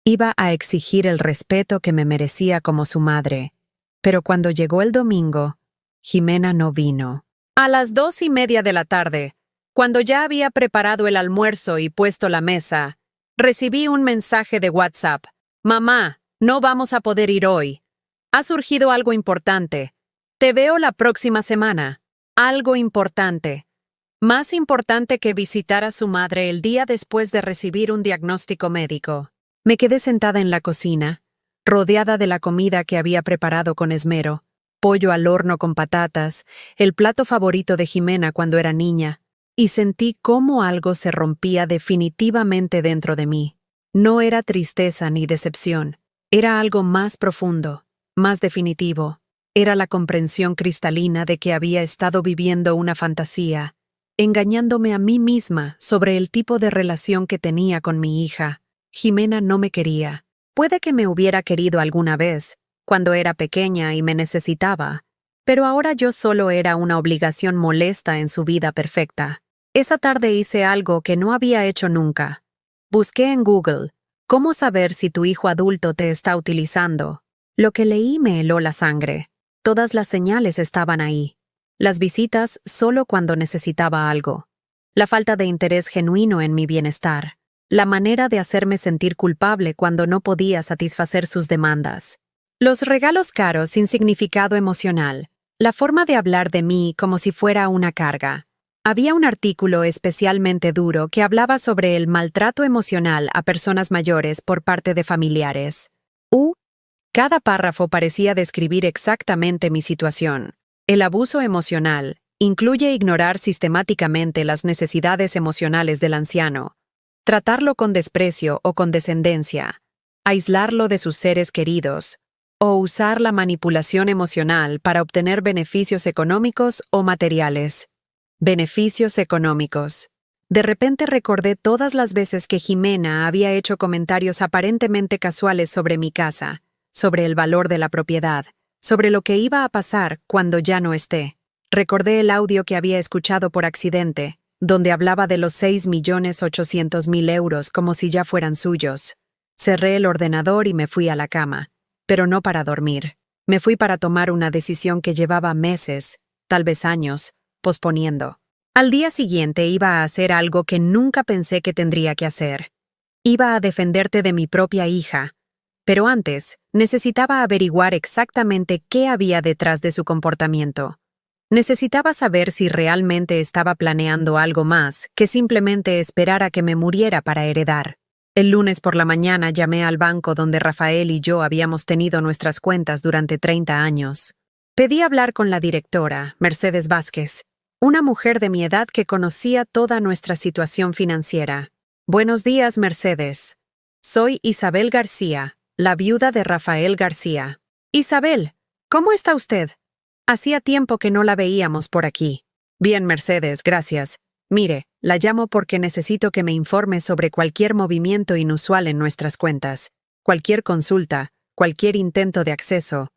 Iba a exigir el respeto que me merecía como su madre. Pero cuando llegó el domingo, Jimena no vino. A las 2:30 de la tarde, cuando ya había preparado el almuerzo y puesto la mesa, recibí un mensaje de WhatsApp. «Mamá, no vamos a poder ir hoy. Ha surgido algo importante. Te veo la próxima semana». Algo importante. Más importante que visitar a su madre el día después de recibir un diagnóstico médico. Me quedé sentada en la cocina, rodeada de la comida que había preparado con esmero. Pollo al horno con patatas, el plato favorito de Jimena cuando era niña, y sentí cómo algo se rompía definitivamente dentro de mí. No era tristeza ni decepción, era algo más profundo, más definitivo. Era la comprensión cristalina de que había estado viviendo una fantasía, engañándome a mí misma sobre el tipo de relación que tenía con mi hija. Jimena no me quería. Puede que me hubiera querido alguna vez, cuando era pequeña y me necesitaba, pero ahora yo solo era una obligación molesta en su vida perfecta. Esa tarde hice algo que no había hecho nunca. Busqué en Google, ¿cómo saber si tu hijo adulto te está utilizando? Lo que leí me heló la sangre. Todas las señales estaban ahí. Las visitas solo cuando necesitaba algo. La falta de interés genuino en mi bienestar. La manera de hacerme sentir culpable cuando no podía satisfacer sus demandas. Los regalos caros sin significado emocional. La forma de hablar de mí como si fuera una carga. Había un artículo especialmente duro que hablaba sobre el maltrato emocional a personas mayores por parte de familiares. Cada párrafo parecía describir exactamente mi situación. El abuso emocional incluye ignorar sistemáticamente las necesidades emocionales del anciano, tratarlo con desprecio o condescendencia, aislarlo de sus seres queridos, o usar la manipulación emocional para obtener beneficios económicos o materiales. Beneficios económicos. De repente recordé todas las veces que Jimena había hecho comentarios aparentemente casuales sobre mi casa, sobre el valor de la propiedad, sobre lo que iba a pasar cuando ya no esté. Recordé el audio que había escuchado por accidente, donde hablaba de los 6.800.000 euros como si ya fueran suyos. Cerré el ordenador y me fui a la cama, pero no para dormir. Me fui para tomar una decisión que llevaba meses, tal vez años, posponiendo. Al día siguiente iba a hacer algo que nunca pensé que tendría que hacer. Iba a defenderte de mi propia hija. Pero antes, necesitaba averiguar exactamente qué había detrás de su comportamiento. Necesitaba saber si realmente estaba planeando algo más que simplemente esperar a que me muriera para heredar. El lunes por la mañana llamé al banco donde Rafael y yo habíamos tenido nuestras cuentas durante 30 años. Pedí hablar con la directora, Mercedes Vázquez, una mujer de mi edad que conocía toda nuestra situación financiera. «Buenos días, Mercedes. Soy Isabel García, la viuda de Rafael García». «Isabel, ¿cómo está usted? Hacía tiempo que no la veíamos por aquí». «Bien, Mercedes, gracias. Mire, la llamo porque necesito que me informe sobre cualquier movimiento inusual en nuestras cuentas, cualquier consulta, cualquier intento de acceso,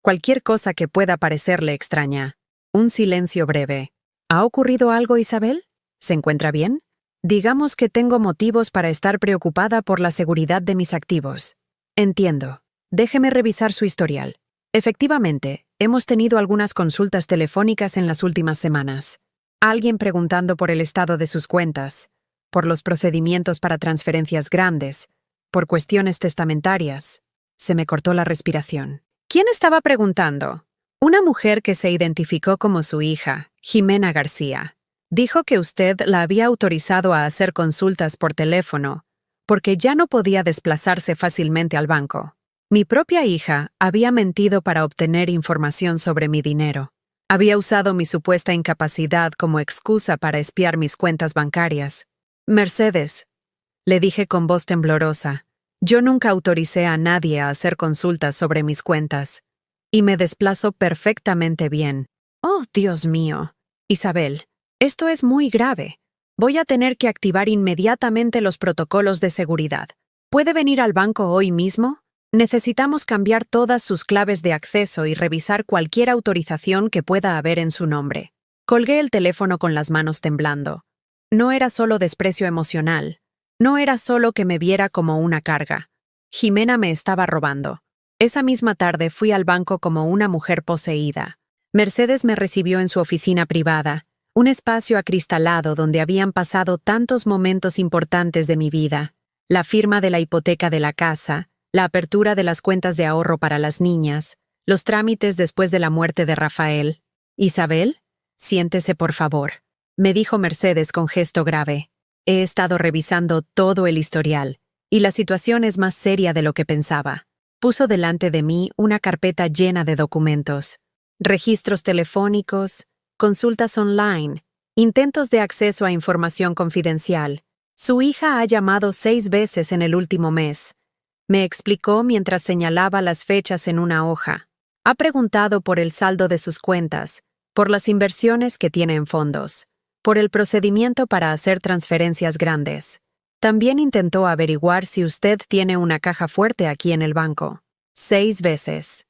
cualquier cosa que pueda parecerle extraña». Un silencio breve. «¿Ha ocurrido algo, Isabel? ¿Se encuentra bien?» «Digamos que tengo motivos para estar preocupada por la seguridad de mis activos». Entiendo. Déjeme revisar su historial. Efectivamente, hemos tenido algunas consultas telefónicas en las últimas semanas. Alguien preguntando por el estado de sus cuentas, por los procedimientos para transferencias grandes, por cuestiones testamentarias. Se me cortó la respiración. ¿Quién estaba preguntando? Una mujer que se identificó como su hija, Jimena García. Dijo que usted la había autorizado a hacer consultas por teléfono, porque ya no podía desplazarse fácilmente al banco. Mi propia hija había mentido para obtener información sobre mi dinero. Había usado mi supuesta incapacidad como excusa para espiar mis cuentas bancarias. Mercedes, le dije con voz temblorosa, yo nunca autoricé a nadie a hacer consultas sobre mis cuentas. Y me desplazo perfectamente bien. Oh, Dios mío. Isabel, esto es muy grave. Voy a tener que activar inmediatamente los protocolos de seguridad. ¿Puede venir al banco hoy mismo? Necesitamos cambiar todas sus claves de acceso y revisar cualquier autorización que pueda haber en su nombre. Colgué el teléfono con las manos temblando. No era solo desprecio emocional. No era solo que me viera como una carga. Jimena me estaba robando. Esa misma tarde fui al banco como una mujer poseída. Mercedes me recibió en su oficina privada, un espacio acristalado donde habían pasado tantos momentos importantes de mi vida. La firma de la hipoteca de la casa, la apertura de las cuentas de ahorro para las niñas, los trámites después de la muerte de Rafael. «Isabel, siéntese por favor», me dijo Mercedes con gesto grave. He estado revisando todo el historial, y la situación es más seria de lo que pensaba. Puso delante de mí una carpeta llena de documentos. Registros telefónicos, consultas online, intentos de acceso a información confidencial. Su hija ha llamado 6 veces en el último mes. Me explicó mientras señalaba las fechas en una hoja. Ha preguntado por el saldo de sus cuentas, por las inversiones que tiene en fondos, por el procedimiento para hacer transferencias grandes. También intentó averiguar si usted tiene una caja fuerte aquí en el banco. 6 veces.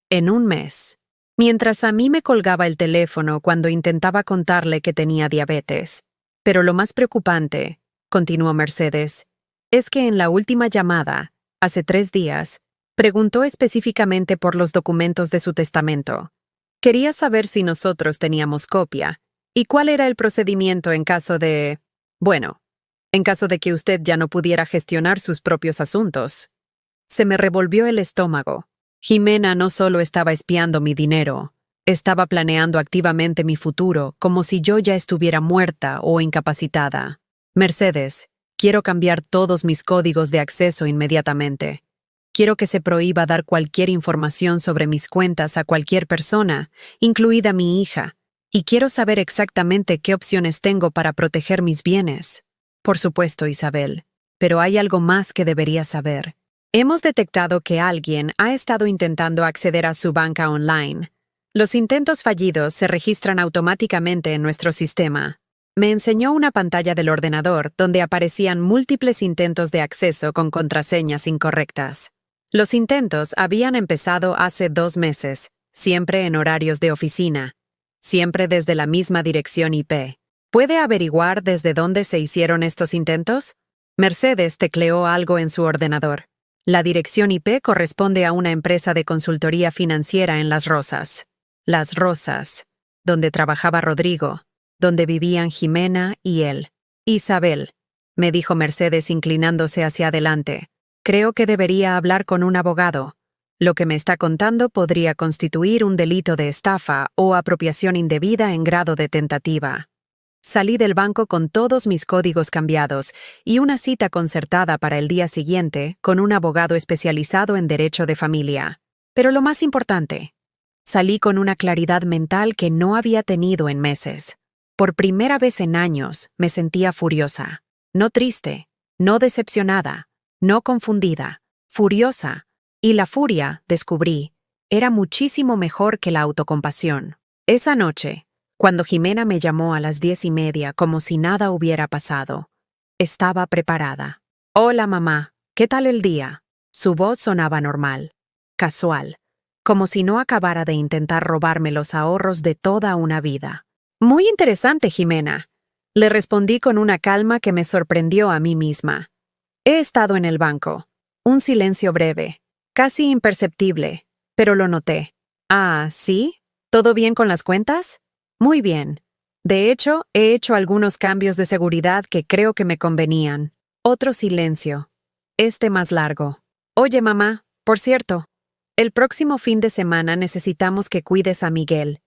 En un mes. Mientras a mí me colgaba el teléfono cuando intentaba contarle que tenía diabetes. Pero lo más preocupante, continuó Mercedes, es que en la última llamada, hace 3 días, preguntó específicamente por los documentos de su testamento. Quería saber si nosotros teníamos copia y cuál era el procedimiento en caso de... Bueno, en caso de que usted ya no pudiera gestionar sus propios asuntos. Se me revolvió el estómago. Jimena no solo estaba espiando mi dinero, estaba planeando activamente mi futuro como si yo ya estuviera muerta o incapacitada. Mercedes, quiero cambiar todos mis códigos de acceso inmediatamente. Quiero que se prohíba dar cualquier información sobre mis cuentas a cualquier persona, incluida mi hija, y quiero saber exactamente qué opciones tengo para proteger mis bienes. Por supuesto, Isabel, pero hay algo más que debería saber. Hemos detectado que alguien ha estado intentando acceder a su banca online. Los intentos fallidos se registran automáticamente en nuestro sistema. Me enseñó una pantalla del ordenador donde aparecían múltiples intentos de acceso con contraseñas incorrectas. Los intentos habían empezado hace 2 meses, siempre en horarios de oficina, siempre desde la misma dirección IP. ¿Puede averiguar desde dónde se hicieron estos intentos? Mercedes tecleó algo en su ordenador. La dirección IP corresponde a una empresa de consultoría financiera en Las Rosas. Las Rosas, donde trabajaba Rodrigo, donde vivían Jimena y él. Isabel, me dijo Mercedes inclinándose hacia adelante. Creo que debería hablar con un abogado. Lo que me está contando podría constituir un delito de estafa o apropiación indebida en grado de tentativa. Salí del banco con todos mis códigos cambiados y una cita concertada para el día siguiente con un abogado especializado en derecho de familia. Pero lo más importante, salí con una claridad mental que no había tenido en meses. Por primera vez en años me sentía furiosa. No triste, no decepcionada, no confundida, furiosa. Y la furia, descubrí, era muchísimo mejor que la autocompasión. Esa noche, cuando Jimena me llamó a las 10:30 como si nada hubiera pasado, estaba preparada. «Hola, mamá, ¿qué tal el día?» Su voz sonaba normal, casual, como si no acabara de intentar robarme los ahorros de toda una vida. «Muy interesante, Jimena», le respondí con una calma que me sorprendió a mí misma. «He estado en el banco. Un silencio breve, casi imperceptible, pero lo noté. Ah, ¿sí? ¿Todo bien con las cuentas? Muy bien. De hecho, he hecho algunos cambios de seguridad que creo que me convenían. Otro silencio. Este más largo. Oye, mamá, por cierto, el próximo fin de semana necesitamos que cuides a Miguel.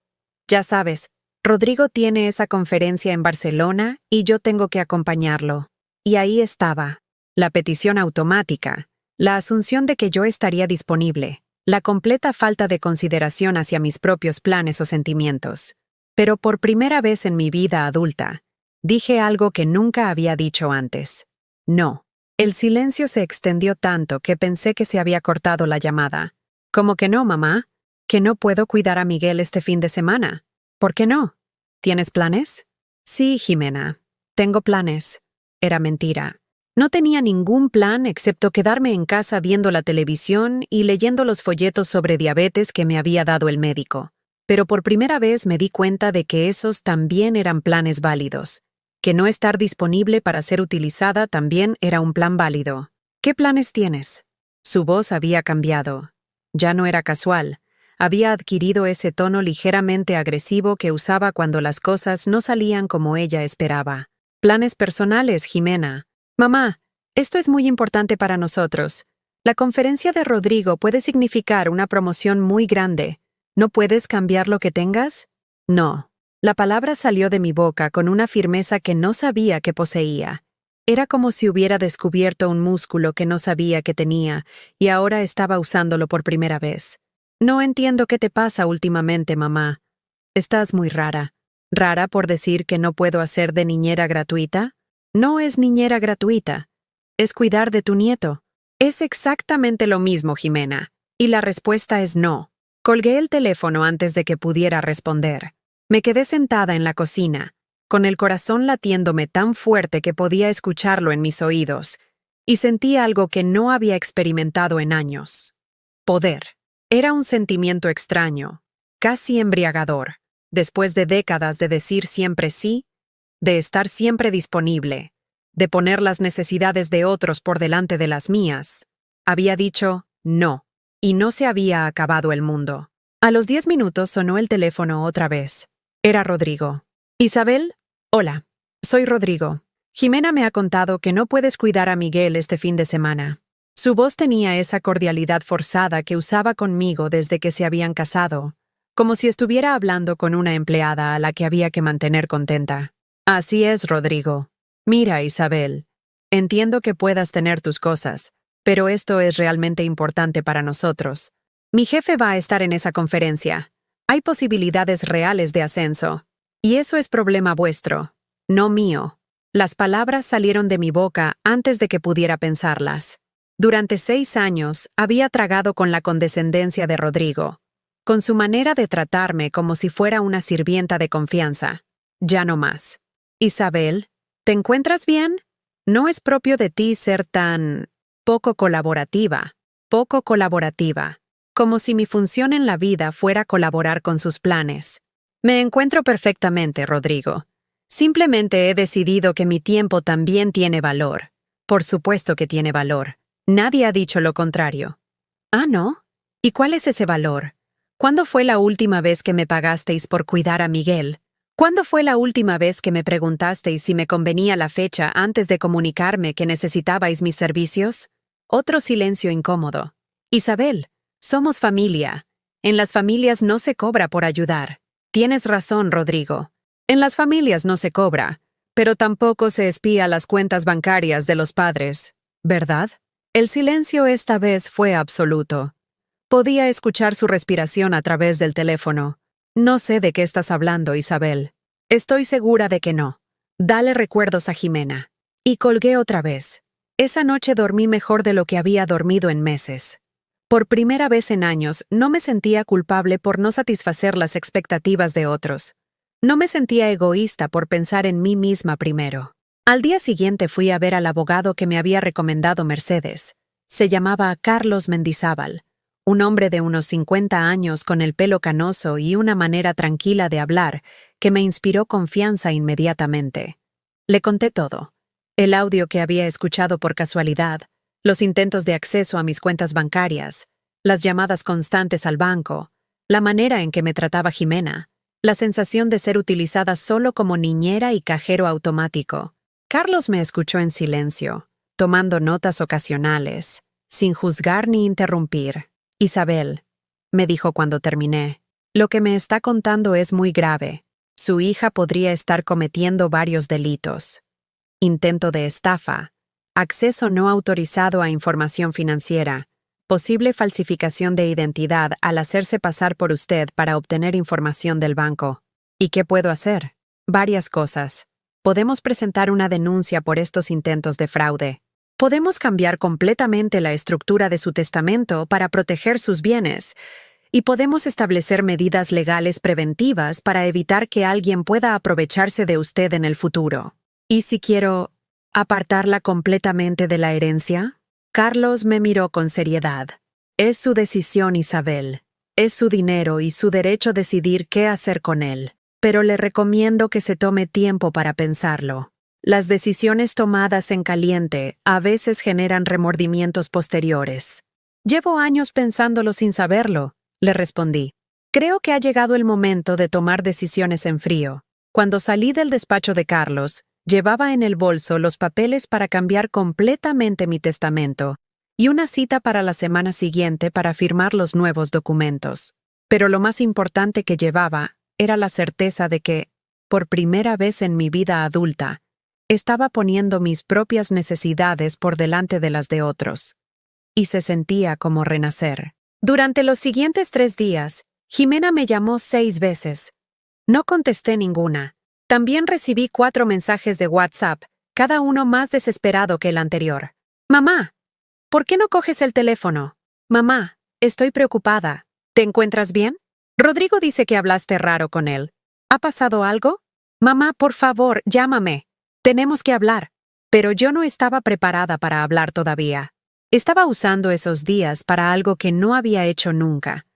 Ya sabes, Rodrigo tiene esa conferencia en Barcelona y yo tengo que acompañarlo. Y ahí estaba. La petición automática, la asunción de que yo estaría disponible, la completa falta de consideración hacia mis propios planes o sentimientos. Pero por primera vez en mi vida adulta, dije algo que nunca había dicho antes. No. El silencio se extendió tanto que pensé que se había cortado la llamada. ¿Cómo que no, mamá? ¿Que no puedo cuidar a Miguel este fin de semana? ¿Por qué no? ¿Tienes planes? Sí, Jimena. Tengo planes. Era mentira. No tenía ningún plan excepto quedarme en casa viendo la televisión y leyendo los folletos sobre diabetes que me había dado el médico. Pero por primera vez me di cuenta de que esos también eran planes válidos, que no estar disponible para ser utilizada también era un plan válido. ¿Qué planes tienes? Su voz había cambiado. Ya no era casual. Había adquirido ese tono ligeramente agresivo que usaba cuando las cosas no salían como ella esperaba. Planes personales, Jimena. Mamá, esto es muy importante para nosotros. La conferencia de Rodrigo puede significar una promoción muy grande. ¿No puedes cambiar lo que tengas? No. La palabra salió de mi boca con una firmeza que no sabía que poseía. Era como si hubiera descubierto un músculo que no sabía que tenía y ahora estaba usándolo por primera vez. No entiendo qué te pasa últimamente, mamá. Estás muy rara. ¿Rara por decir que no puedo hacer de niñera gratuita? No es niñera gratuita. Es cuidar de tu nieto. Es exactamente lo mismo, Jimena. Y la respuesta es no. Colgué el teléfono antes de que pudiera responder. Me quedé sentada en la cocina, con el corazón latiéndome tan fuerte que podía escucharlo en mis oídos, y sentí algo que no había experimentado en años. Poder. Era un sentimiento extraño, casi embriagador, después de décadas de decir siempre sí, de estar siempre disponible, de poner las necesidades de otros por delante de las mías. Había dicho no, y no se había acabado el mundo. A los 10 minutos sonó el teléfono otra vez. Era Rodrigo. Isabel, hola, soy Rodrigo. Jimena me ha contado que no puedes cuidar a Miguel este fin de semana. Su voz tenía esa cordialidad forzada que usaba conmigo desde que se habían casado, como si estuviera hablando con una empleada a la que había que mantener contenta. Así es, Rodrigo. Mira, Isabel, entiendo que puedas tener tus cosas, pero esto es realmente importante para nosotros. Mi jefe va a estar en esa conferencia. Hay posibilidades reales de ascenso. Y eso es problema vuestro, no mío. Las palabras salieron de mi boca antes de que pudiera pensarlas. Durante 6 años había tragado con la condescendencia de Rodrigo, con su manera de tratarme como si fuera una sirvienta de confianza. Ya no más. Isabel, ¿te encuentras bien? No es propio de ti ser tan poco colaborativa, como si mi función en la vida fuera colaborar con sus planes. Me encuentro perfectamente, Rodrigo. Simplemente he decidido que mi tiempo también tiene valor. Por supuesto que tiene valor. Nadie ha dicho lo contrario. ¿Ah, no? ¿Y cuál es ese valor? ¿Cuándo fue la última vez que me pagasteis por cuidar a Miguel? ¿Cuándo fue la última vez que me preguntasteis si me convenía la fecha antes de comunicarme que necesitabais mis servicios? Otro silencio incómodo. Isabel, somos familia. En las familias no se cobra por ayudar. Tienes razón, Rodrigo. En las familias no se cobra, pero tampoco se espía las cuentas bancarias de los padres, ¿verdad? El silencio esta vez fue absoluto. Podía escuchar su respiración a través del teléfono. No sé de qué estás hablando, Isabel. Estoy segura de que no. Dale recuerdos a Jimena. Y colgué otra vez. Esa noche dormí mejor de lo que había dormido en meses. Por primera vez en años no me sentía culpable por no satisfacer las expectativas de otros. No me sentía egoísta por pensar en mí misma primero. Al día siguiente fui a ver al abogado que me había recomendado Mercedes. Se llamaba Carlos Mendizábal, un hombre de unos 50 años con el pelo canoso y una manera tranquila de hablar que me inspiró confianza inmediatamente. Le conté todo. El audio que había escuchado por casualidad, Los intentos de acceso a mis cuentas bancarias, las llamadas constantes al banco, la manera en que me trataba Jimena, la sensación de ser utilizada solo como niñera y cajero automático. Carlos me escuchó en silencio, tomando notas ocasionales, sin juzgar ni interrumpir. Isabel, me dijo cuando terminé, lo que me está contando es muy grave. Su hija podría estar cometiendo varios delitos. Intento de estafa, acceso no autorizado a información financiera, posible falsificación de identidad al hacerse pasar por usted para obtener información del banco. ¿Y qué puedo hacer? Varias cosas. Podemos presentar una denuncia por estos intentos de fraude. Podemos cambiar completamente la estructura de su testamento para proteger sus bienes. Y podemos establecer medidas legales preventivas para evitar que alguien pueda aprovecharse de usted en el futuro. ¿Y si quiero apartarla completamente de la herencia? Carlos me miró con seriedad. Es su decisión, Isabel. Es su dinero y su derecho a decidir qué hacer con él. Pero le recomiendo que se tome tiempo para pensarlo. Las decisiones tomadas en caliente a veces generan remordimientos posteriores. Llevo años pensándolo sin saberlo, le respondí. Creo que ha llegado el momento de tomar decisiones en frío. Cuando salí del despacho de Carlos, llevaba en el bolso los papeles para cambiar completamente mi testamento y una cita para la semana siguiente para firmar los nuevos documentos. Pero lo más importante que llevaba era la certeza de que, por primera vez en mi vida adulta, estaba poniendo mis propias necesidades por delante de las de otros. Y se sentía como renacer. Durante los siguientes 3 días, Jimena me llamó 6 veces. No contesté ninguna. También recibí 4 mensajes de WhatsApp, cada uno más desesperado que el anterior. Mamá, ¿por qué no coges el teléfono? Mamá, estoy preocupada. ¿Te encuentras bien? Rodrigo dice que hablaste raro con él. ¿Ha pasado algo? Mamá, por favor, llámame. Tenemos que hablar. Pero yo no estaba preparada para hablar todavía. Estaba usando esos días para algo que no había hecho nunca.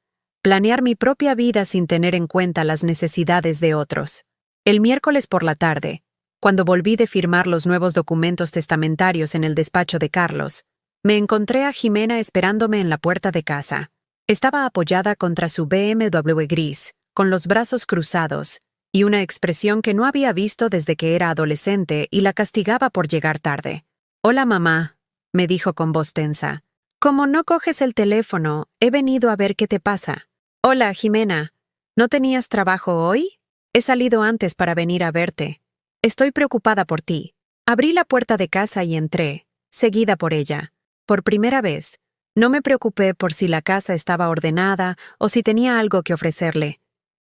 Planear mi propia vida sin tener en cuenta las necesidades de otros. El miércoles por la tarde, cuando volví de firmar los nuevos documentos testamentarios en el despacho de Carlos, me encontré a Jimena esperándome en la puerta de casa. Estaba apoyada contra su BMW gris, con los brazos cruzados, y una expresión que no había visto desde que era adolescente y la castigaba por llegar tarde. «Hola, mamá», me dijo con voz tensa. «Como no coges el teléfono, he venido a ver qué te pasa». «Hola, Jimena. ¿No tenías trabajo hoy? He salido antes para venir a verte. Estoy preocupada por ti». Abrí la puerta de casa y entré, seguida por ella. Por primera vez, no me preocupé por si la casa estaba ordenada o si tenía algo que ofrecerle.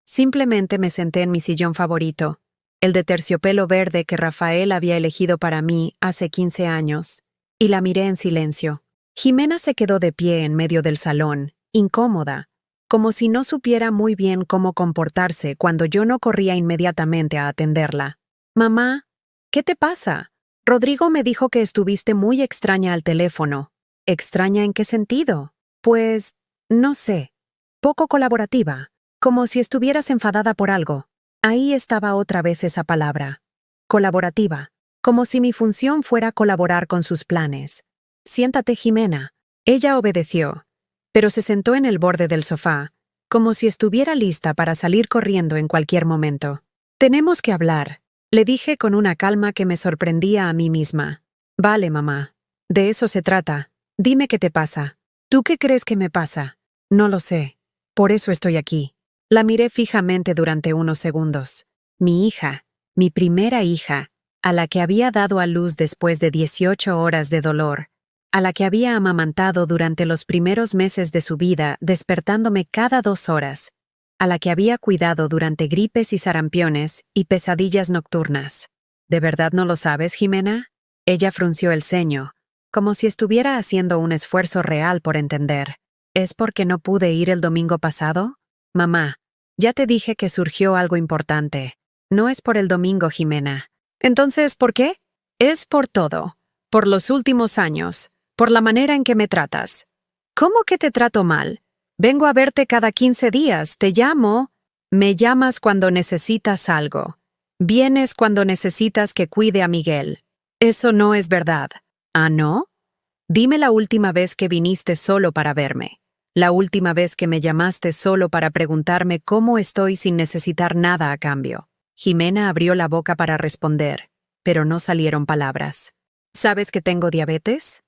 Simplemente me senté en mi sillón favorito, el de terciopelo verde que Rafael había elegido para mí hace 15 años, y la miré en silencio. Jimena se quedó de pie en medio del salón, incómoda, como si no supiera muy bien cómo comportarse cuando yo no corría inmediatamente a atenderla. «Mamá, ¿qué te pasa? Rodrigo me dijo que estuviste muy extraña al teléfono». «¿Extraña en qué sentido?» «Pues, no sé, poco colaborativa, como si estuvieras enfadada por algo». Ahí estaba otra vez esa palabra. Colaborativa, como si mi función fuera colaborar con sus planes. «Siéntate, Jimena». Ella obedeció, pero se sentó en el borde del sofá, como si estuviera lista para salir corriendo en cualquier momento. «Tenemos que hablar», le dije con una calma que me sorprendía a mí misma. «Vale, mamá. De eso se trata. Dime qué te pasa». «¿Tú qué crees que me pasa?» «No lo sé. Por eso estoy aquí». La miré fijamente durante unos segundos. Mi hija, mi primera hija, a la que había dado a luz después de 18 horas de dolor, a la que había amamantado durante los primeros meses de su vida despertándome cada 2 horas, a la que había cuidado durante gripes y sarampiones y pesadillas nocturnas. ¿De verdad no lo sabes, Jimena? Ella frunció el ceño, como si estuviera haciendo un esfuerzo real por entender. ¿Es porque no pude ir el domingo pasado? Mamá, ya te dije que surgió algo importante. No es por el domingo, Jimena. Entonces, ¿por qué? Es por todo. Por los últimos años. Por la manera en que me tratas. ¿Cómo que te trato mal? Vengo a verte cada 15 días, te llamo. Me llamas cuando necesitas algo. Vienes cuando necesitas que cuide a Miguel. Eso no es verdad. ¿Ah, no? Dime la última vez que viniste solo para verme. La última vez que me llamaste solo para preguntarme cómo estoy sin necesitar nada a cambio. Jimena abrió la boca para responder, pero no salieron palabras. ¿Sabes que tengo diabetes?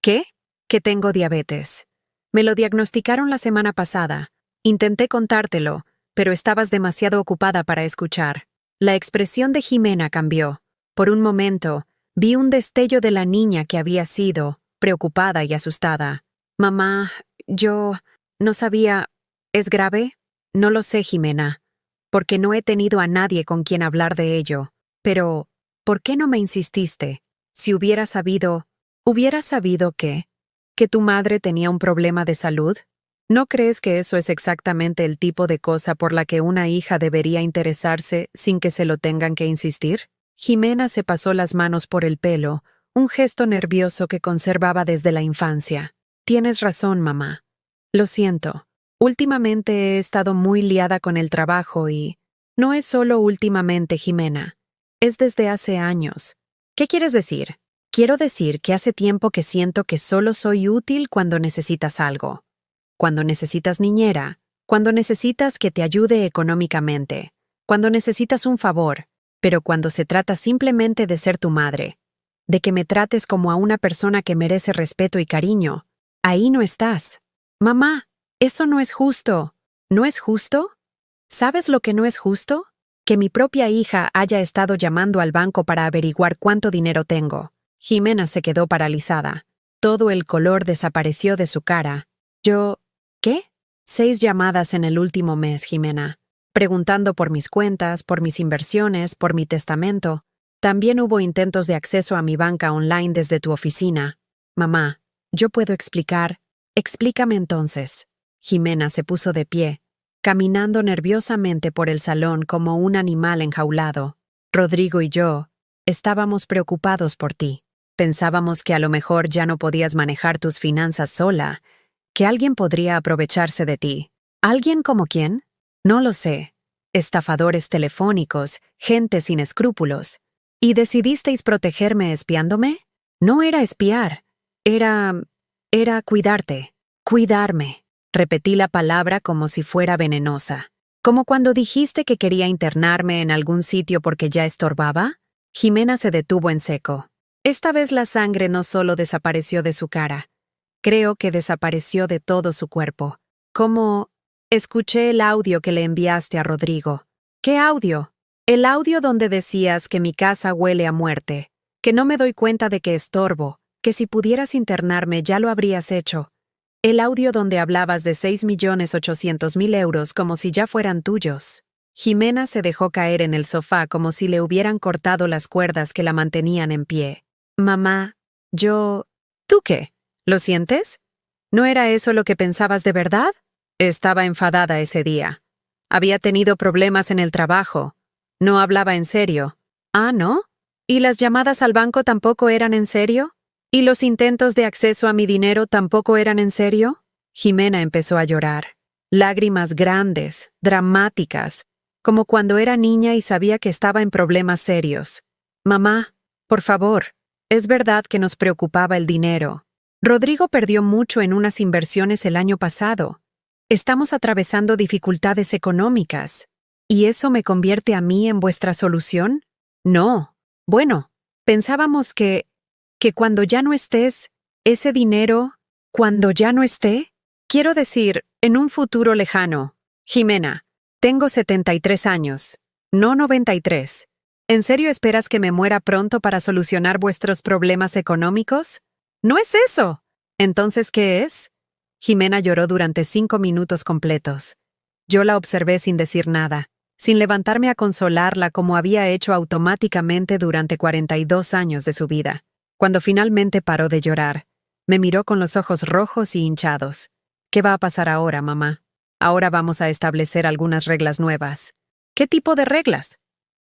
¿Qué? Que tengo diabetes. Me lo diagnosticaron la semana pasada. Intenté contártelo, pero estabas demasiado ocupada para escuchar. La expresión de Jimena cambió. Por un momento, vi un destello de la niña que había sido, preocupada y asustada. Mamá, yo no sabía. ¿Es grave? No lo sé, Jimena, porque no he tenido a nadie con quien hablar de ello. Pero, ¿por qué no me insististe? Si hubiera sabido... ¿Hubiera sabido qué? ¿Que tu madre tenía un problema de salud? ¿No crees que eso es exactamente el tipo de cosa por la que una hija debería interesarse sin que se lo tengan que insistir? Jimena se pasó las manos por el pelo, un gesto nervioso que conservaba desde la infancia. Tienes razón, mamá. Lo siento. Últimamente he estado muy liada con el trabajo y... No es solo últimamente, Jimena. Es desde hace años. ¿Qué quieres decir? Quiero decir que hace tiempo que siento que solo soy útil cuando necesitas algo. Cuando necesitas niñera, cuando necesitas que te ayude económicamente, cuando necesitas un favor, pero cuando se trata simplemente de ser tu madre, de que me trates como a una persona que merece respeto y cariño, ahí no estás. Mamá, eso no es justo. ¿No es justo? ¿Sabes lo que no es justo? Que mi propia hija haya estado llamando al banco para averiguar cuánto dinero tengo. Jimena se quedó paralizada. Todo el color desapareció de su cara. ¿Qué? 6 llamadas en el último mes, Jimena. Preguntando por mis cuentas, por mis inversiones, por mi testamento. También hubo intentos de acceso a mi banca online desde tu oficina. Mamá, yo puedo explicar. Explícame entonces. Jimena se puso de pie, caminando nerviosamente por el salón como un animal enjaulado. Rodrigo y yo estábamos preocupados por ti. Pensábamos que a lo mejor ya no podías manejar tus finanzas sola, que alguien podría aprovecharse de ti. ¿Alguien como quién? No lo sé. Estafadores telefónicos, gente sin escrúpulos. ¿Y decidisteis protegerme espiándome? No era espiar. Era cuidarte. Cuidarme. Repetí la palabra como si fuera venenosa. ¿Como cuando dijiste que quería internarme en algún sitio porque ya estorbaba? Jimena se detuvo en seco. Esta vez la sangre no solo desapareció de su cara. Creo que desapareció de todo su cuerpo. Como... Escuché el audio que le enviaste a Rodrigo. ¿Qué audio? El audio donde decías que mi casa huele a muerte, que no me doy cuenta de que estorbo, que si pudieras internarme ya lo habrías hecho. El audio donde hablabas de 6.800.000 euros como si ya fueran tuyos. Jimena se dejó caer en el sofá como si le hubieran cortado las cuerdas que la mantenían en pie. Mamá, ¿Tú qué? ¿Lo sientes? ¿No era eso lo que pensabas de verdad? Estaba enfadada ese día. Había tenido problemas en el trabajo. No hablaba en serio. ¿Ah, no? ¿Y las llamadas al banco tampoco eran en serio? ¿Y los intentos de acceso a mi dinero tampoco eran en serio? Jimena empezó a llorar. Lágrimas grandes, dramáticas, como cuando era niña y sabía que estaba en problemas serios. Mamá, por favor, es verdad que nos preocupaba el dinero. Rodrigo perdió mucho en unas inversiones el año pasado. Estamos atravesando dificultades económicas. ¿Y eso me convierte a mí en vuestra solución? No. Bueno, pensábamos que cuando ya no estés, ese dinero, cuando ya no esté, quiero decir, en un futuro lejano. Jimena, tengo 73 años, no 93. ¿En serio esperas que me muera pronto para solucionar vuestros problemas económicos? ¡No es eso! ¿Entonces qué es? Jimena lloró durante 5 minutos completos. Yo la observé sin decir nada, sin levantarme a consolarla como había hecho automáticamente durante 42 años de su vida. Cuando finalmente paró de llorar, me miró con los ojos rojos y hinchados. ¿Qué va a pasar ahora, mamá? Ahora vamos a establecer algunas reglas nuevas. ¿Qué tipo de reglas?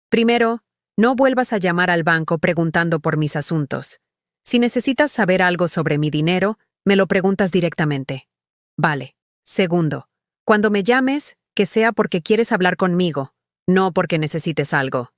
Primero, no vuelvas a llamar al banco preguntando por mis asuntos. Si necesitas saber algo sobre mi dinero, me lo preguntas directamente. Vale. Segundo, cuando me llames, que sea porque quieres hablar conmigo, no porque necesites algo.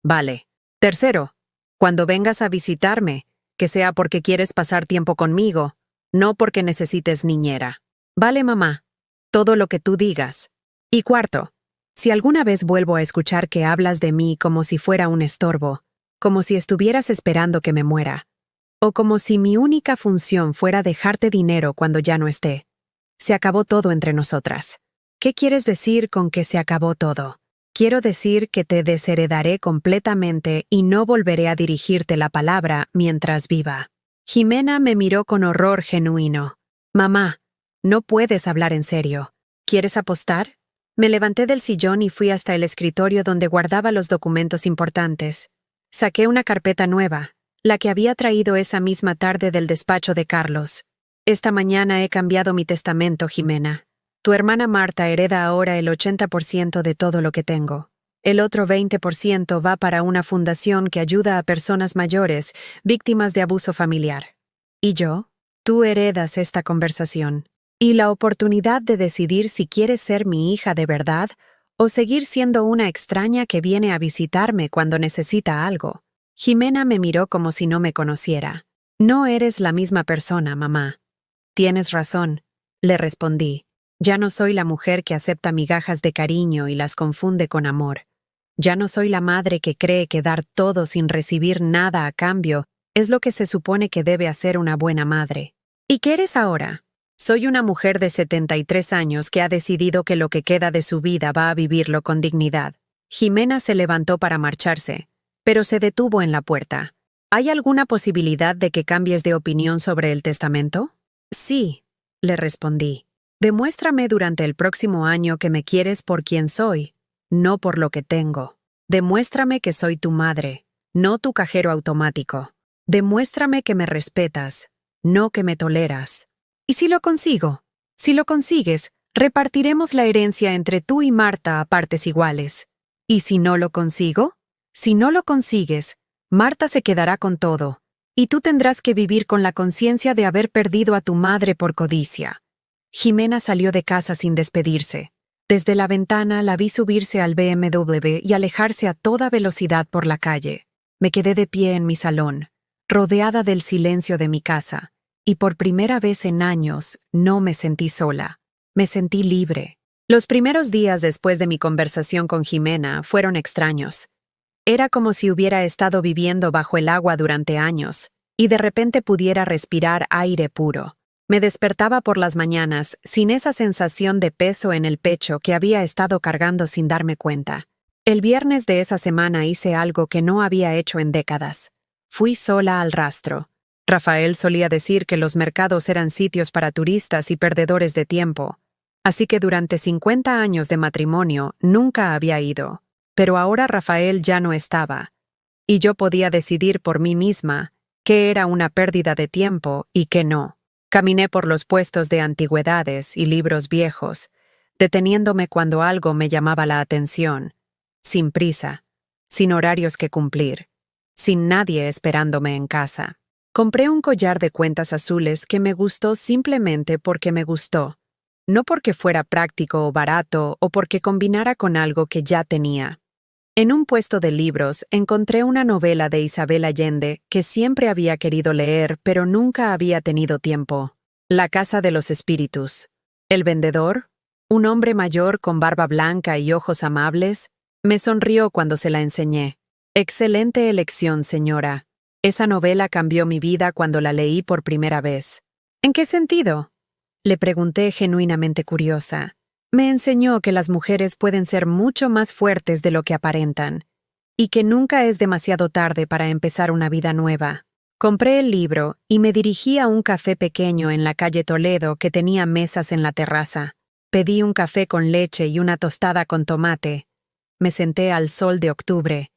Vale. Tercero, cuando vengas a visitarme, que sea porque quieres pasar tiempo conmigo, no porque necesites niñera. Vale, mamá, todo lo que tú digas. Y cuarto, si alguna vez vuelvo a escuchar que hablas de mí como si fuera un estorbo, como si estuvieras esperando que me muera, o como si mi única función fuera dejarte dinero cuando ya no esté, se acabó todo entre nosotras. ¿Qué quieres decir con que se acabó todo? Quiero decir que te desheredaré completamente y no volveré a dirigirte la palabra mientras viva. Jimena me miró con horror genuino. Mamá, no puedes hablar en serio. ¿Quieres apostar? Me levanté del sillón y fui hasta el escritorio donde guardaba los documentos importantes. Saqué una carpeta nueva, la que había traído esa misma tarde del despacho de Carlos. Esta mañana he cambiado mi testamento, Jimena. Tu hermana Marta hereda ahora el 80% de todo lo que tengo. El otro 20% va para una fundación que ayuda a personas mayores, víctimas de abuso familiar. ¿Y yo? Tú heredas esta conversación. Y la oportunidad de decidir si quieres ser mi hija de verdad o seguir siendo una extraña que viene a visitarme cuando necesita algo. Jimena me miró como si no me conociera. No eres la misma persona, mamá. Tienes razón, le respondí. Ya no soy la mujer que acepta migajas de cariño y las confunde con amor. Ya no soy la madre que cree que dar todo sin recibir nada a cambio es lo que se supone que debe hacer una buena madre. ¿Y qué eres ahora? Soy una mujer de 73 años que ha decidido que lo que queda de su vida va a vivirlo con dignidad. Jimena se levantó para marcharse, pero se detuvo en la puerta. ¿Hay alguna posibilidad de que cambies de opinión sobre el testamento? Sí, le respondí. Demuéstrame durante el próximo año que me quieres por quien soy, no por lo que tengo. Demuéstrame que soy tu madre, no tu cajero automático. Demuéstrame que me respetas, no que me toleras. ¿Y si lo consigo? Si lo consigues, repartiremos la herencia entre tú y Marta a partes iguales. ¿Y si no lo consigo? Si no lo consigues, Marta se quedará con todo, y tú tendrás que vivir con la conciencia de haber perdido a tu madre por codicia. Jimena salió de casa sin despedirse. Desde la ventana la vi subirse al BMW y alejarse a toda velocidad por la calle. Me quedé de pie en mi salón, rodeada del silencio de mi casa, y por primera vez en años no me sentí sola. Me sentí libre. Los primeros días después de mi conversación con Jimena fueron extraños. Era como si hubiera estado viviendo bajo el agua durante años, y de repente pudiera respirar aire puro. Me despertaba por las mañanas sin esa sensación de peso en el pecho que había estado cargando sin darme cuenta. El viernes de esa semana hice algo que no había hecho en décadas. Fui sola al rastro. Rafael solía decir que los mercados eran sitios para turistas y perdedores de tiempo, así que durante 50 años de matrimonio nunca había ido. Pero ahora Rafael ya no estaba, y yo podía decidir por mí misma qué era una pérdida de tiempo y qué no. Caminé por los puestos de antigüedades y libros viejos, deteniéndome cuando algo me llamaba la atención, sin prisa, sin horarios que cumplir, sin nadie esperándome en casa. Compré un collar de cuentas azules que me gustó simplemente porque me gustó, no porque fuera práctico o barato o porque combinara con algo que ya tenía. En un puesto de libros encontré una novela de Isabel Allende que siempre había querido leer pero nunca había tenido tiempo. La Casa de los Espíritus. El vendedor, un hombre mayor con barba blanca y ojos amables, me sonrió cuando se la enseñé. Excelente elección, señora. Esa novela cambió mi vida cuando la leí por primera vez. ¿En qué sentido? Le pregunté genuinamente curiosa. Me enseñó que las mujeres pueden ser mucho más fuertes de lo que aparentan, y que nunca es demasiado tarde para empezar una vida nueva. Compré el libro y me dirigí a un café pequeño en la calle Toledo que tenía mesas en la terraza. Pedí un café con leche y una tostada con tomate. Me senté al sol de octubre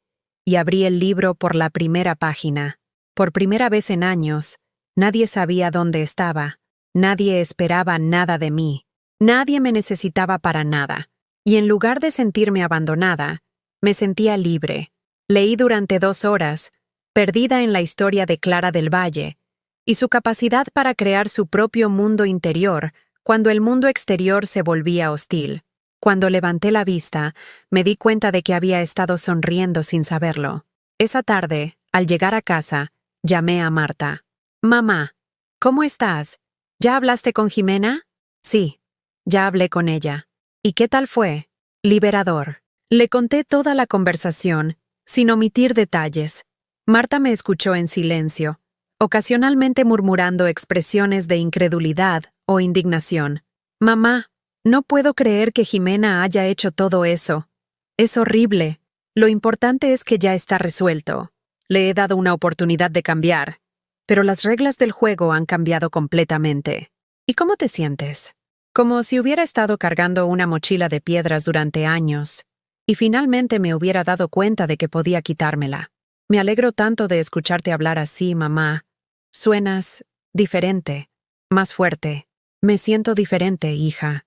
y abrí el libro por la primera página. Por primera vez en años, nadie sabía dónde estaba, nadie esperaba nada de mí. Nadie me necesitaba para nada, y en lugar de sentirme abandonada, me sentía libre. Leí durante 2 horas, perdida en la historia de Clara del Valle, y su capacidad para crear su propio mundo interior cuando el mundo exterior se volvía hostil. Cuando levanté la vista, me di cuenta de que había estado sonriendo sin saberlo. Esa tarde, al llegar a casa, Llamé a Marta. Mamá, ¿cómo estás? ¿Ya hablaste con Jimena? Sí, ya hablé con ella. ¿Y qué tal fue? Liberador. Le conté toda la conversación, sin omitir detalles. Marta me escuchó en silencio, ocasionalmente murmurando expresiones de incredulidad o indignación. Mamá, no puedo creer que Jimena haya hecho todo eso. Es horrible. Lo importante es que ya está resuelto. Le he dado una oportunidad de cambiar, pero las reglas del juego han cambiado completamente. ¿Y cómo te sientes? Como si hubiera estado cargando una mochila de piedras durante años, y finalmente me hubiera dado cuenta de que podía quitármela. Me alegro tanto de escucharte hablar así, mamá. Suenas diferente, más fuerte. Me siento diferente, hija.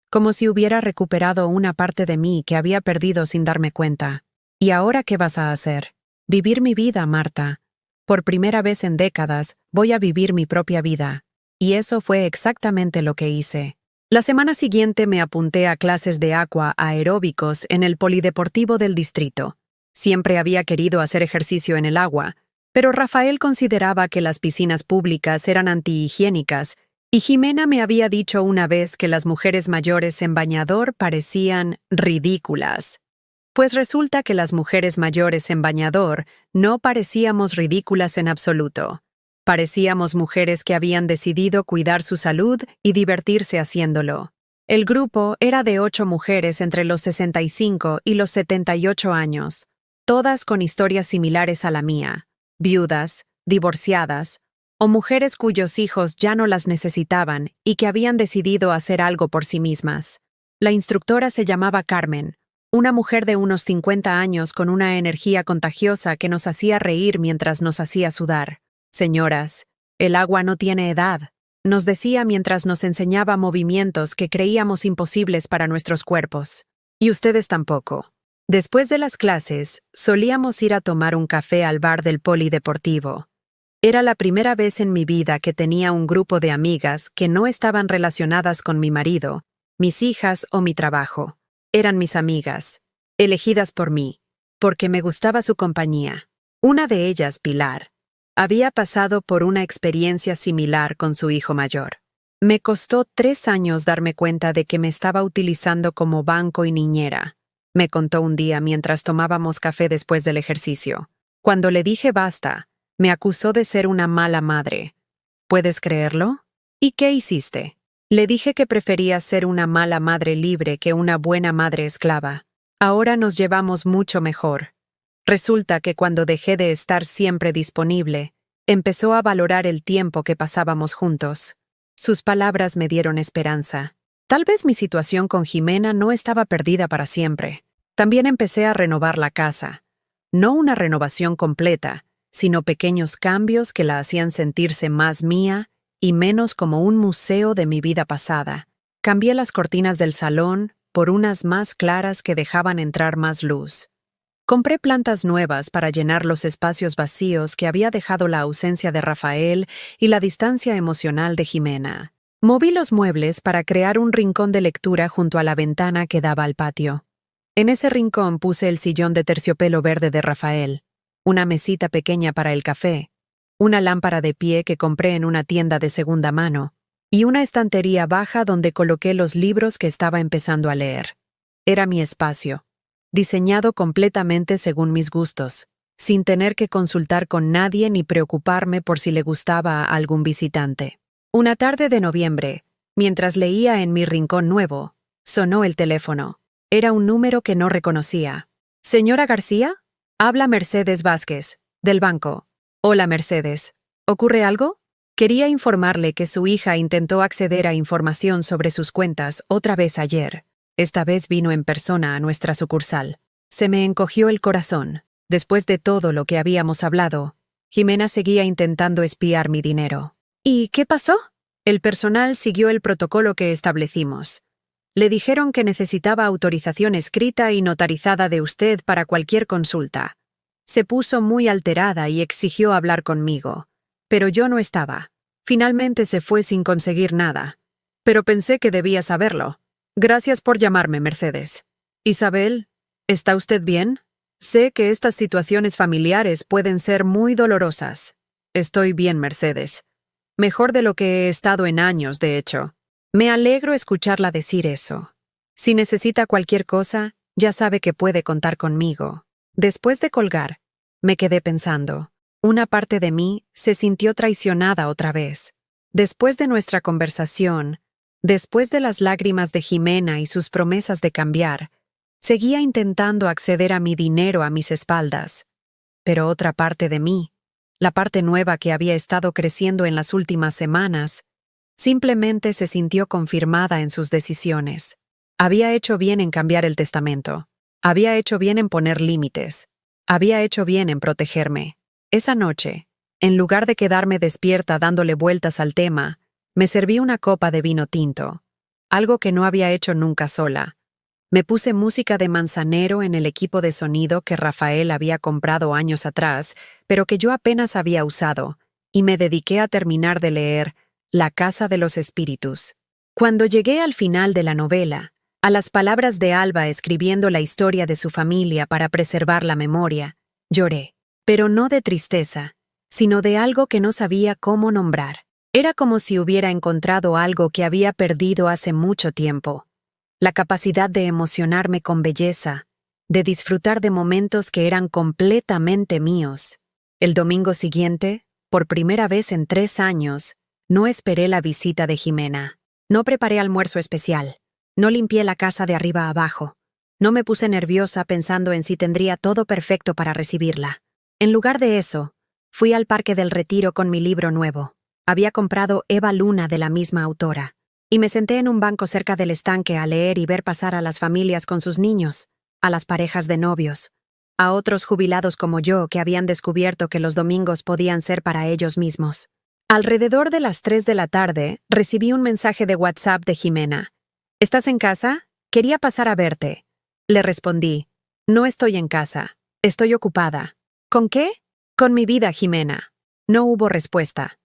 Como si hubiera recuperado una parte de mí que había perdido sin darme cuenta. ¿Y ahora qué vas a hacer? Vivir mi vida, Marta. Por primera vez en décadas, voy a vivir mi propia vida. Y eso fue exactamente lo que hice. La semana siguiente me apunté a clases de aqua aeróbicos en el polideportivo del distrito. Siempre había querido hacer ejercicio en el agua, pero Rafael consideraba que las piscinas públicas eran antihigiénicas y Jimena me había dicho una vez que las mujeres mayores en bañador parecían ridículas. Pues resulta que las mujeres mayores en bañador no parecíamos ridículas en absoluto. Parecíamos mujeres que habían decidido cuidar su salud y divertirse haciéndolo. El grupo era de 8 mujeres entre los 65 y los 78 años, todas con historias similares a la mía, viudas, divorciadas, o mujeres cuyos hijos ya no las necesitaban y que habían decidido hacer algo por sí mismas. La instructora se llamaba Carmen, una mujer de unos 50 años con una energía contagiosa que nos hacía reír mientras nos hacía sudar. Señoras, el agua no tiene edad, nos decía mientras nos enseñaba movimientos que creíamos imposibles para nuestros cuerpos. Y ustedes tampoco. Después de las clases, solíamos ir a tomar un café al bar del polideportivo. Era la primera vez en mi vida que tenía un grupo de amigas que no estaban relacionadas con mi marido, mis hijas o mi trabajo. Eran mis amigas, elegidas por mí, porque me gustaba su compañía. Una de ellas, Pilar, había pasado por una experiencia similar con su hijo mayor. Me costó 3 años darme cuenta de que me estaba utilizando como banco y niñera. Me contó un día mientras tomábamos café después del ejercicio. Cuando le dije basta, me acusó de ser una mala madre. ¿Puedes creerlo? ¿Y qué hiciste? Le dije que prefería ser una mala madre libre que una buena madre esclava. Ahora nos llevamos mucho mejor. Resulta que cuando dejé de estar siempre disponible, empezó a valorar el tiempo que pasábamos juntos. Sus palabras me dieron esperanza. Tal vez mi situación con Jimena no estaba perdida para siempre. También empecé a renovar la casa. No una renovación completa, sino pequeños cambios que la hacían sentirse más mía y menos como un museo de mi vida pasada. Cambié las cortinas del salón por unas más claras que dejaban entrar más luz. Compré plantas nuevas para llenar los espacios vacíos que había dejado la ausencia de Rafael y la distancia emocional de Jimena. Moví los muebles para crear un rincón de lectura junto a la ventana que daba al patio. En ese rincón puse el sillón de terciopelo verde de Rafael, una mesita pequeña para el café, una lámpara de pie que compré en una tienda de segunda mano, y una estantería baja donde coloqué los libros que estaba empezando a leer. Era mi espacio, diseñado completamente según mis gustos, sin tener que consultar con nadie ni preocuparme por si le gustaba a algún visitante. Una tarde de noviembre, mientras leía en mi rincón nuevo, sonó el teléfono. Era un número que no reconocía. ¿Señora García? Habla Mercedes Vázquez, del banco. Hola, Mercedes. ¿Ocurre algo? Quería informarle que su hija intentó acceder a información sobre sus cuentas otra vez ayer. Esta vez vino en persona a nuestra sucursal. Se me encogió el corazón. Después de todo lo que habíamos hablado, Jimena seguía intentando espiar mi dinero. ¿Y qué pasó? El personal siguió el protocolo que establecimos. Le dijeron que necesitaba autorización escrita y notarizada de usted para cualquier consulta. Se puso muy alterada y exigió hablar conmigo. Pero yo no estaba. Finalmente se fue sin conseguir nada. Pero pensé que debía saberlo. Gracias por llamarme, Mercedes. Isabel, ¿está usted bien? Sé que estas situaciones familiares pueden ser muy dolorosas. Estoy bien, Mercedes. Mejor de lo que he estado en años, de hecho. Me alegro escucharla decir eso. Si necesita cualquier cosa, ya sabe que puede contar conmigo. Después de colgar, me quedé pensando. Una parte de mí se sintió traicionada otra vez. Después de nuestra conversación, después de las lágrimas de Jimena y sus promesas de cambiar, seguía intentando acceder a mi dinero a mis espaldas. Pero otra parte de mí, la parte nueva que había estado creciendo en las últimas semanas, simplemente se sintió confirmada en sus decisiones. Había hecho bien en cambiar el testamento. Había hecho bien en poner límites. Había hecho bien en protegerme. Esa noche, en lugar de quedarme despierta dándole vueltas al tema, me serví una copa de vino tinto, algo que no había hecho nunca sola. Me puse música de Manzanero en el equipo de sonido que Rafael había comprado años atrás, pero que yo apenas había usado, y me dediqué a terminar de leer La Casa de los Espíritus. Cuando llegué al final de la novela, a las palabras de Alba escribiendo la historia de su familia para preservar la memoria, lloré, pero no de tristeza, sino de algo que no sabía cómo nombrar. Era como si hubiera encontrado algo que había perdido hace mucho tiempo. La capacidad de emocionarme con belleza, de disfrutar de momentos que eran completamente míos. El domingo siguiente, por primera vez en 3 años, no esperé la visita de Jimena. No preparé almuerzo especial. No limpié la casa de arriba a abajo. No me puse nerviosa pensando en si tendría todo perfecto para recibirla. En lugar de eso, fui al Parque del Retiro con mi libro nuevo. Había comprado Eva Luna de la misma autora. Y me senté en un banco cerca del estanque a leer y ver pasar a las familias con sus niños, a las parejas de novios, a otros jubilados como yo que habían descubierto que los domingos podían ser para ellos mismos. Alrededor de las 3 de la tarde, recibí un mensaje de WhatsApp de Jimena. ¿Estás en casa? Quería pasar a verte. Le respondí. No estoy en casa. Estoy ocupada. ¿Con qué? Con mi vida, Jimena. No hubo respuesta.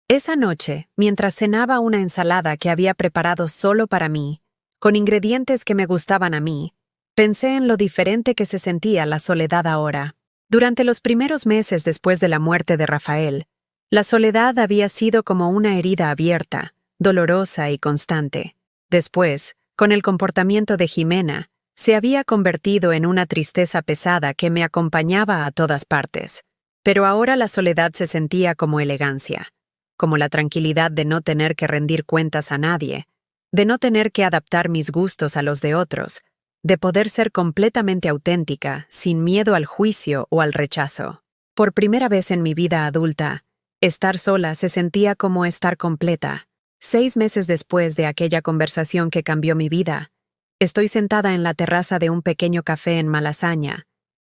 Esa noche, mientras cenaba una ensalada que había preparado solo para mí, con ingredientes que me gustaban a mí, pensé en lo diferente que se sentía la soledad ahora. Durante los primeros meses después de la muerte de Rafael, la soledad había sido como una herida abierta, dolorosa y constante. Después, con el comportamiento de Jimena, se había convertido en una tristeza pesada que me acompañaba a todas partes. Pero ahora la soledad se sentía como elegancia, como la tranquilidad de no tener que rendir cuentas a nadie, de no tener que adaptar mis gustos a los de otros, de poder ser completamente auténtica, sin miedo al juicio o al rechazo. Por primera vez en mi vida adulta, estar sola se sentía como estar completa. 6 meses después de aquella conversación que cambió mi vida, estoy sentada en la terraza de un pequeño café en Malasaña,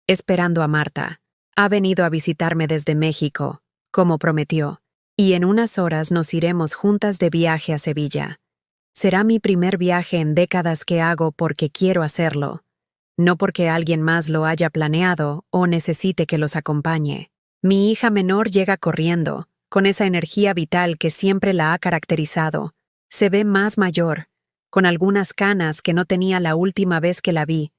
esperando a Marta. Ha venido a visitarme desde México, como prometió, y en unas horas nos iremos juntas de viaje a Sevilla. Será mi primer viaje en décadas que hago porque quiero hacerlo, no porque alguien más lo haya planeado o necesite que los acompañe. Mi hija menor llega corriendo, con esa energía vital que siempre la ha caracterizado. Se ve más mayor, con algunas canas que no tenía la última vez que la vi,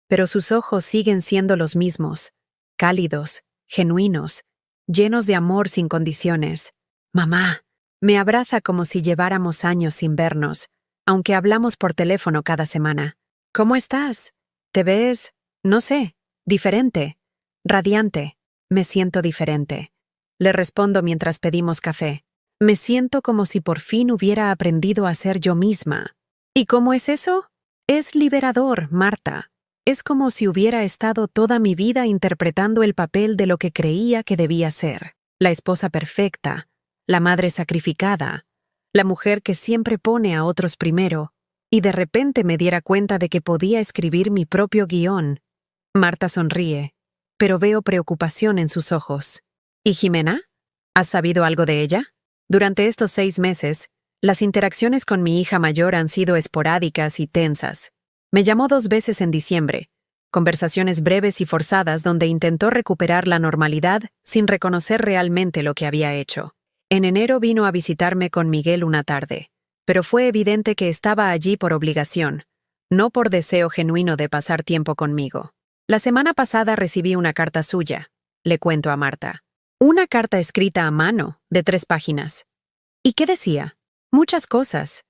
pero sus ojos siguen siendo los mismos, cálidos, genuinos, llenos de amor sin condiciones. Mamá, me abraza como si lleváramos años sin vernos, aunque hablamos por teléfono cada semana. ¿Cómo estás? ¿Te ves, no sé, diferente, radiante? Me siento diferente. Le respondo mientras pedimos café. Me siento como si por fin hubiera aprendido a ser yo misma. ¿Y cómo es eso? Es liberador, Marta. Es como si hubiera estado toda mi vida interpretando el papel de lo que creía que debía ser. La esposa perfecta, la madre sacrificada, la mujer que siempre pone a otros primero, y de repente me diera cuenta de que podía escribir mi propio guión. Marta sonríe, pero veo preocupación en sus ojos. ¿Y Jimena? ¿Has sabido algo de ella? Durante estos 6 meses, las interacciones con mi hija mayor han sido esporádicas y tensas. Me llamó 2 veces en diciembre, conversaciones breves y forzadas donde intentó recuperar la normalidad sin reconocer realmente lo que había hecho. En enero vino a visitarme con Miguel una tarde, pero fue evidente que estaba allí por obligación, no por deseo genuino de pasar tiempo conmigo. La semana pasada recibí una carta suya, le cuento a Marta. Una carta escrita a mano, de 3 páginas. ¿Y qué decía? Muchas cosas.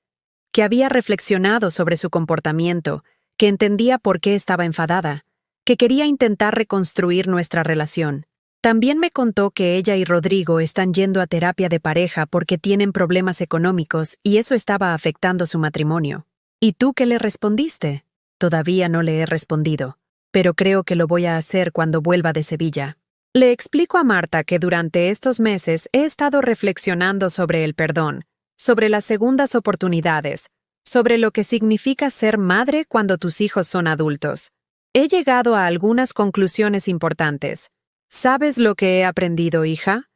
Que había reflexionado sobre su comportamiento, que entendía por qué estaba enfadada, que quería intentar reconstruir nuestra relación. También me contó que ella y Rodrigo están yendo a terapia de pareja porque tienen problemas económicos y eso estaba afectando su matrimonio. ¿Y tú qué le respondiste? Todavía no le he respondido, pero creo que lo voy a hacer cuando vuelva de Sevilla. Le explico a Marta que durante estos meses he estado reflexionando sobre el perdón, sobre las segundas oportunidades, sobre lo que significa ser madre cuando tus hijos son adultos. He llegado a algunas conclusiones importantes. ¿Sabes lo que he aprendido, hija?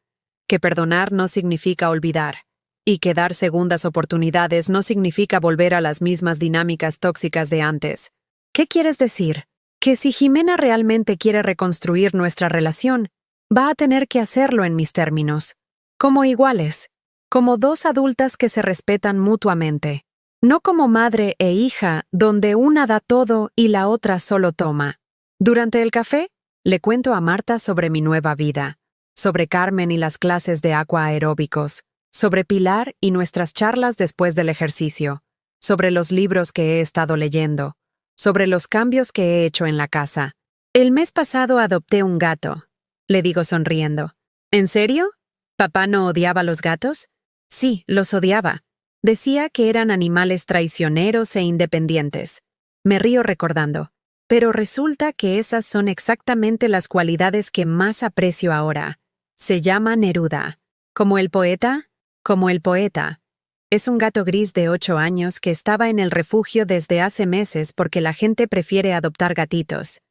Que perdonar no significa olvidar, y que dar segundas oportunidades no significa volver a las mismas dinámicas tóxicas de antes. ¿Qué quieres decir? Que si Jimena realmente quiere reconstruir nuestra relación, va a tener que hacerlo en mis términos, como iguales, como 2 adultas que se respetan mutuamente, no como madre e hija, donde una da todo y la otra solo toma. Durante el café, le cuento a Marta sobre mi nueva vida, sobre Carmen y las clases de aeróbicos, sobre Pilar y nuestras charlas después del ejercicio, sobre los libros que he estado leyendo, sobre los cambios que he hecho en la casa. El mes pasado adopté un gato, le digo sonriendo. ¿En serio? ¿Papá no odiaba los gatos? Sí, los odiaba. Decía que eran animales traicioneros e independientes. Me río recordando. Pero resulta que esas son exactamente las cualidades que más aprecio ahora. Se llama Neruda. ¿Como el poeta? Como el poeta. Es un gato gris de 8 años que estaba en el refugio desde hace meses porque la gente prefiere adoptar gatitos.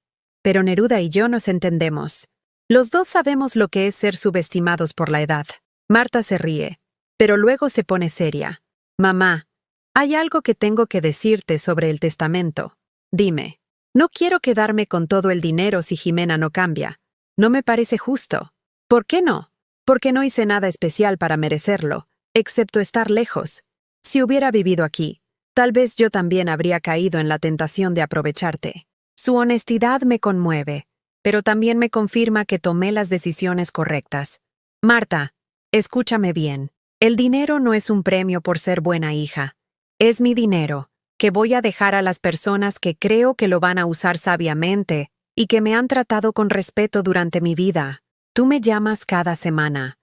Pero Neruda y yo nos entendemos. Los dos sabemos lo que es ser subestimados por la edad. Marta se ríe, pero luego se pone seria. Mamá, hay algo que tengo que decirte sobre el testamento. Dime. No quiero quedarme con todo el dinero si Jimena no cambia. No me parece justo. ¿Por qué no? Porque no hice nada especial para merecerlo, excepto estar lejos. Si hubiera vivido aquí, tal vez yo también habría caído en la tentación de aprovecharte. Su honestidad me conmueve, pero también me confirma que tomé las decisiones correctas. Marta, escúchame bien. El dinero no es un premio por ser buena hija. Es mi dinero, que voy a dejar a las personas que creo que lo van a usar sabiamente y que me han tratado con respeto durante mi vida. Tú me llamas cada semana.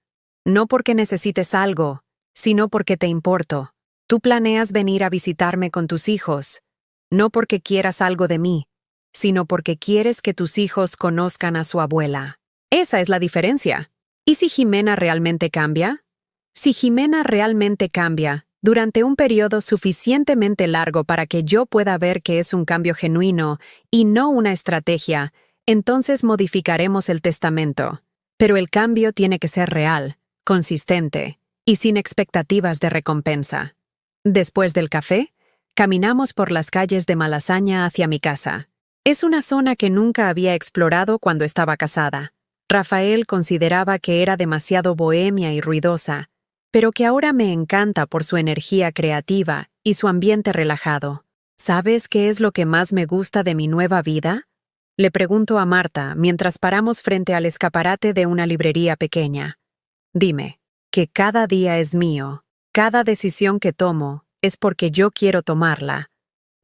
No porque necesites algo, sino porque te importo. Tú planeas venir a visitarme con tus hijos. No porque quieras algo de mí, sino porque quieres que tus hijos conozcan a su abuela. Esa es la diferencia. ¿Y si Jimena realmente cambia? Si Jimena realmente cambia, durante un periodo suficientemente largo para que yo pueda ver que es un cambio genuino y no una estrategia, entonces modificaremos el testamento. Pero el cambio tiene que ser real, consistente y sin expectativas de recompensa. Después del café, caminamos por las calles de Malasaña hacia mi casa. Es una zona que nunca había explorado cuando estaba casada. Rafael consideraba que era demasiado bohemia y ruidosa, pero que ahora me encanta por su energía creativa y su ambiente relajado. ¿Sabes qué es lo que más me gusta de mi nueva vida? Le pregunto a Marta mientras paramos frente al escaparate de una librería pequeña. Dime, que cada día es mío. Cada decisión que tomo es porque yo quiero tomarla,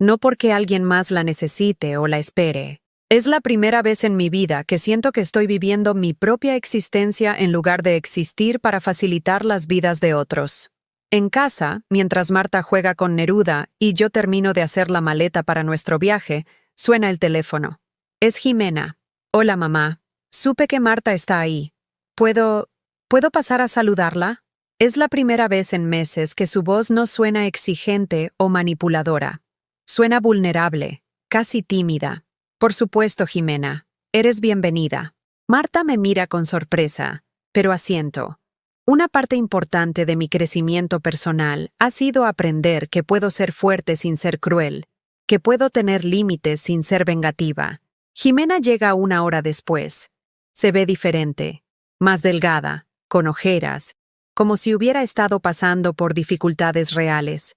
no porque alguien más la necesite o la espere. Es la primera vez en mi vida que siento que estoy viviendo mi propia existencia en lugar de existir para facilitar las vidas de otros. En casa, mientras Marta juega con Neruda y yo termino de hacer la maleta para nuestro viaje, suena el teléfono. Es Jimena. Hola, mamá. Supe que Marta está ahí. ¿Puedo pasar a saludarla? Es la primera vez en meses que su voz no suena exigente o manipuladora. Suena vulnerable, casi tímida. Por supuesto, Jimena. Eres bienvenida. Marta me mira con sorpresa, pero asiento. Una parte importante de mi crecimiento personal ha sido aprender que puedo ser fuerte sin ser cruel, que puedo tener límites sin ser vengativa. Jimena llega 1 hora después. Se ve diferente, más delgada, con ojeras, como si hubiera estado pasando por dificultades reales.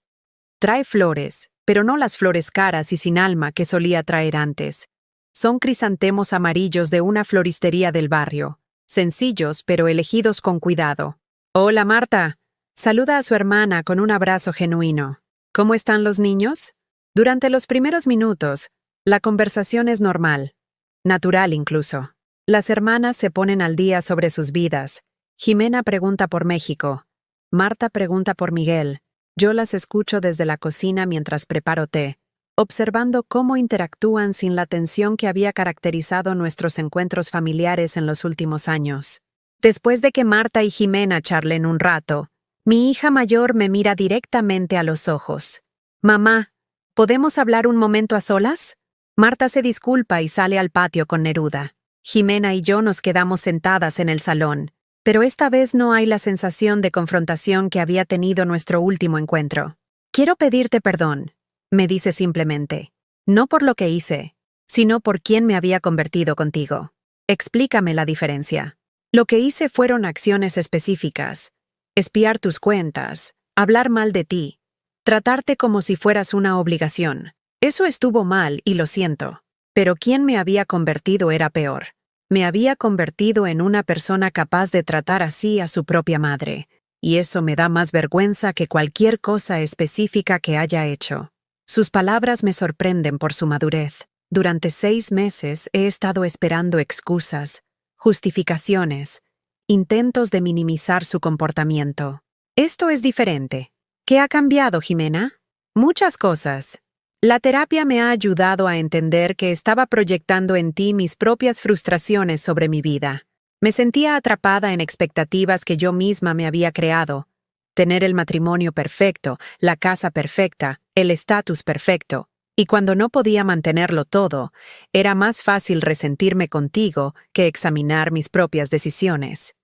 Trae flores, pero no las flores caras y sin alma que solía traer antes. Son crisantemos amarillos de una floristería del barrio. sencillos pero elegidos con cuidado. Hola, Marta. Saluda a su hermana con un abrazo genuino. ¿Cómo están los niños? Durante los primeros minutos, la conversación es normal, natural incluso. Las hermanas se ponen al día sobre sus vidas. Jimena pregunta por México. Marta pregunta por Miguel. Yo las escucho desde la cocina mientras preparo té, observando cómo interactúan sin la tensión que había caracterizado nuestros encuentros familiares en los últimos años. Después de que Marta y Jimena charlen un rato, mi hija mayor me mira directamente a los ojos. Mamá, ¿podemos hablar un momento a solas? Marta se disculpa y sale al patio con Neruda. Jimena y yo nos quedamos sentadas en el salón, pero esta vez no hay la sensación de confrontación que había tenido nuestro último encuentro. Quiero pedirte perdón, me dice simplemente. No por lo que hice, sino por quién me había convertido contigo. Explícame la diferencia. Lo que hice fueron acciones específicas. Espiar tus cuentas, hablar mal de ti, tratarte como si fueras una obligación. Eso estuvo mal y lo siento. Pero quien me había convertido era peor. Me había convertido en una persona capaz de tratar así a su propia madre, y eso me da más vergüenza que cualquier cosa específica que haya hecho. Sus palabras me sorprenden por su madurez. Durante 6 meses he estado esperando excusas, justificaciones, intentos de minimizar su comportamiento. Esto es diferente. ¿Qué ha cambiado, Jimena? Muchas cosas. La terapia me ha ayudado a entender que estaba proyectando en ti mis propias frustraciones sobre mi vida. Me sentía atrapada en expectativas que yo misma me había creado. Tener el matrimonio perfecto, la casa perfecta, el estatus perfecto. Y cuando no podía mantenerlo todo, era más fácil resentirme contigo que examinar mis propias decisiones.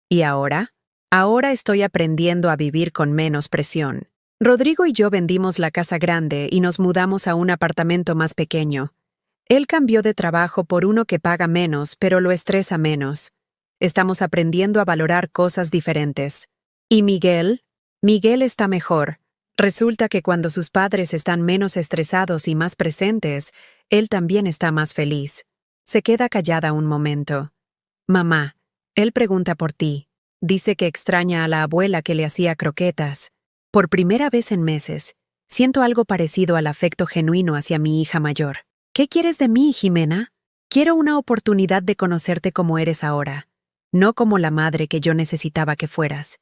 ¿Y ahora? Ahora estoy aprendiendo a vivir con menos presión. Rodrigo y yo vendimos la casa grande y nos mudamos a un apartamento más pequeño. Él cambió de trabajo por uno que paga menos, pero lo estresa menos. Estamos aprendiendo a valorar cosas diferentes. ¿Y Miguel? Miguel está mejor. Resulta que cuando sus padres están menos estresados y más presentes, él también está más feliz. Se queda callada un momento. Mamá, él pregunta por ti. Dice que extraña a la abuela que le hacía croquetas. Por primera vez en meses, siento algo parecido al afecto genuino hacia mi hija mayor. ¿Qué quieres de mí, Jimena? Quiero una oportunidad de conocerte como eres ahora, no como la madre que yo necesitaba que fueras.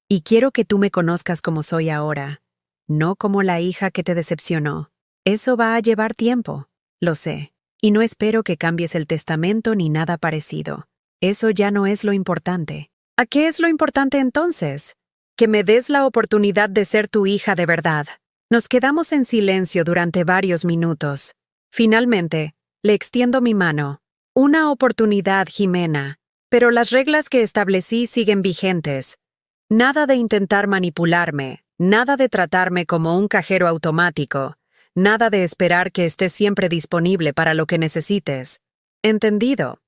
Y quiero que tú me conozcas como soy ahora, no como la hija que te decepcionó. Eso va a llevar tiempo, lo sé, y no espero que cambies el testamento ni nada parecido. Eso ya no es lo importante. ¿A qué es lo importante entonces? Que me des la oportunidad de ser tu hija de verdad. Nos quedamos en silencio durante varios minutos. Finalmente, le extiendo mi mano. Una oportunidad, Jimena. Pero las reglas que establecí siguen vigentes. Nada de intentar manipularme, nada de tratarme como un cajero automático, nada de esperar que esté siempre disponible para lo que necesites. ¿Entendido?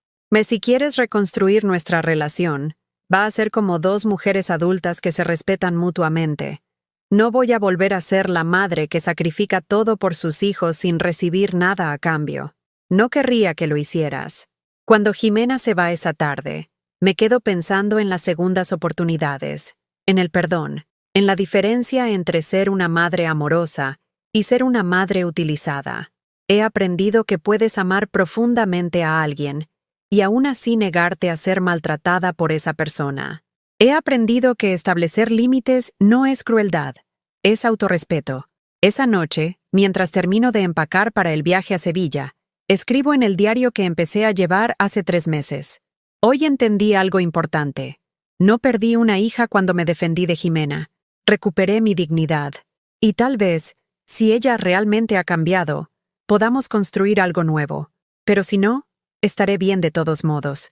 Si quieres reconstruir nuestra relación, va a ser como 2 mujeres adultas que se respetan mutuamente. No voy a volver a ser la madre que sacrifica todo por sus hijos sin recibir nada a cambio. No querría que lo hicieras. Cuando Jimena se va esa tarde, me quedo pensando en las segundas oportunidades, en el perdón, en la diferencia entre ser una madre amorosa y ser una madre utilizada. He aprendido que puedes amar profundamente a alguien y aún así negarte a ser maltratada por esa persona. He aprendido que establecer límites no es crueldad, es autorrespeto. Esa noche, mientras termino de empacar para el viaje a Sevilla, escribo en el diario que empecé a llevar hace 3 meses. Hoy entendí algo importante. No perdí una hija cuando me defendí de Jimena. Recuperé mi dignidad. Y tal vez, si ella realmente ha cambiado, podamos construir algo nuevo. Pero si no, estaré bien de todos modos.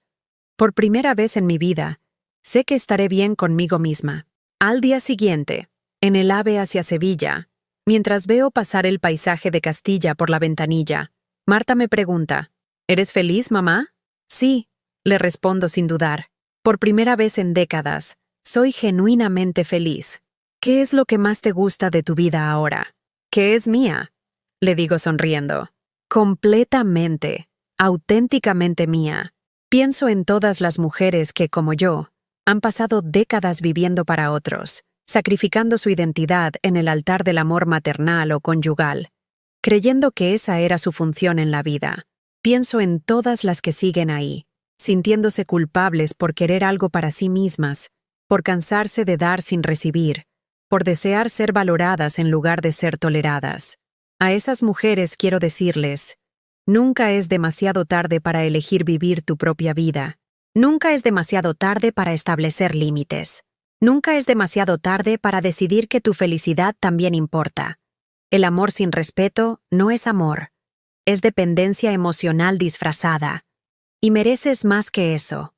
Por primera vez en mi vida, sé que estaré bien conmigo misma. Al día siguiente, en el AVE hacia Sevilla, mientras veo pasar el paisaje de Castilla por la ventanilla, Marta me pregunta, ¿eres feliz, mamá? Sí, le respondo sin dudar. Por primera vez en décadas, soy genuinamente feliz. ¿Qué es lo que más te gusta de tu vida ahora? ¿Qué es mía? Le digo sonriendo. Completamente, auténticamente mía. Pienso en todas las mujeres que, como yo, han pasado décadas viviendo para otros, sacrificando su identidad en el altar del amor maternal o conyugal, creyendo que esa era su función en la vida. Pienso en todas las que siguen ahí, sintiéndose culpables por querer algo para sí mismas, por cansarse de dar sin recibir, por desear ser valoradas en lugar de ser toleradas. A esas mujeres quiero decirles: nunca es demasiado tarde para elegir vivir tu propia vida. Nunca es demasiado tarde para establecer límites. Nunca es demasiado tarde para decidir que tu felicidad también importa. El amor sin respeto no es amor. Es dependencia emocional disfrazada. Y mereces más que eso.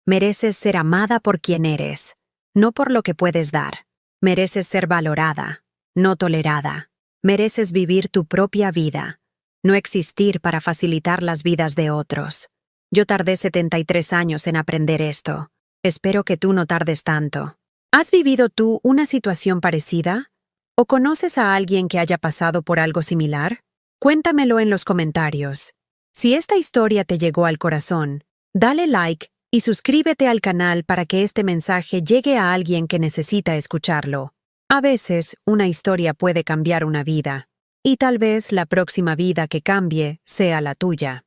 Mereces ser amada por quien eres, no por lo que puedes dar. Mereces ser valorada, no tolerada. Mereces vivir tu propia vida, no existir para facilitar las vidas de otros. Yo tardé 73 años en aprender esto. Espero que tú no tardes tanto. ¿Has vivido tú una situación parecida? ¿O conoces a alguien que haya pasado por algo similar? Cuéntamelo en los comentarios. Si esta historia te llegó al corazón, dale like y suscríbete al canal para que este mensaje llegue a alguien que necesita escucharlo. A veces, una historia puede cambiar una vida, y tal vez la próxima vida que cambie sea la tuya.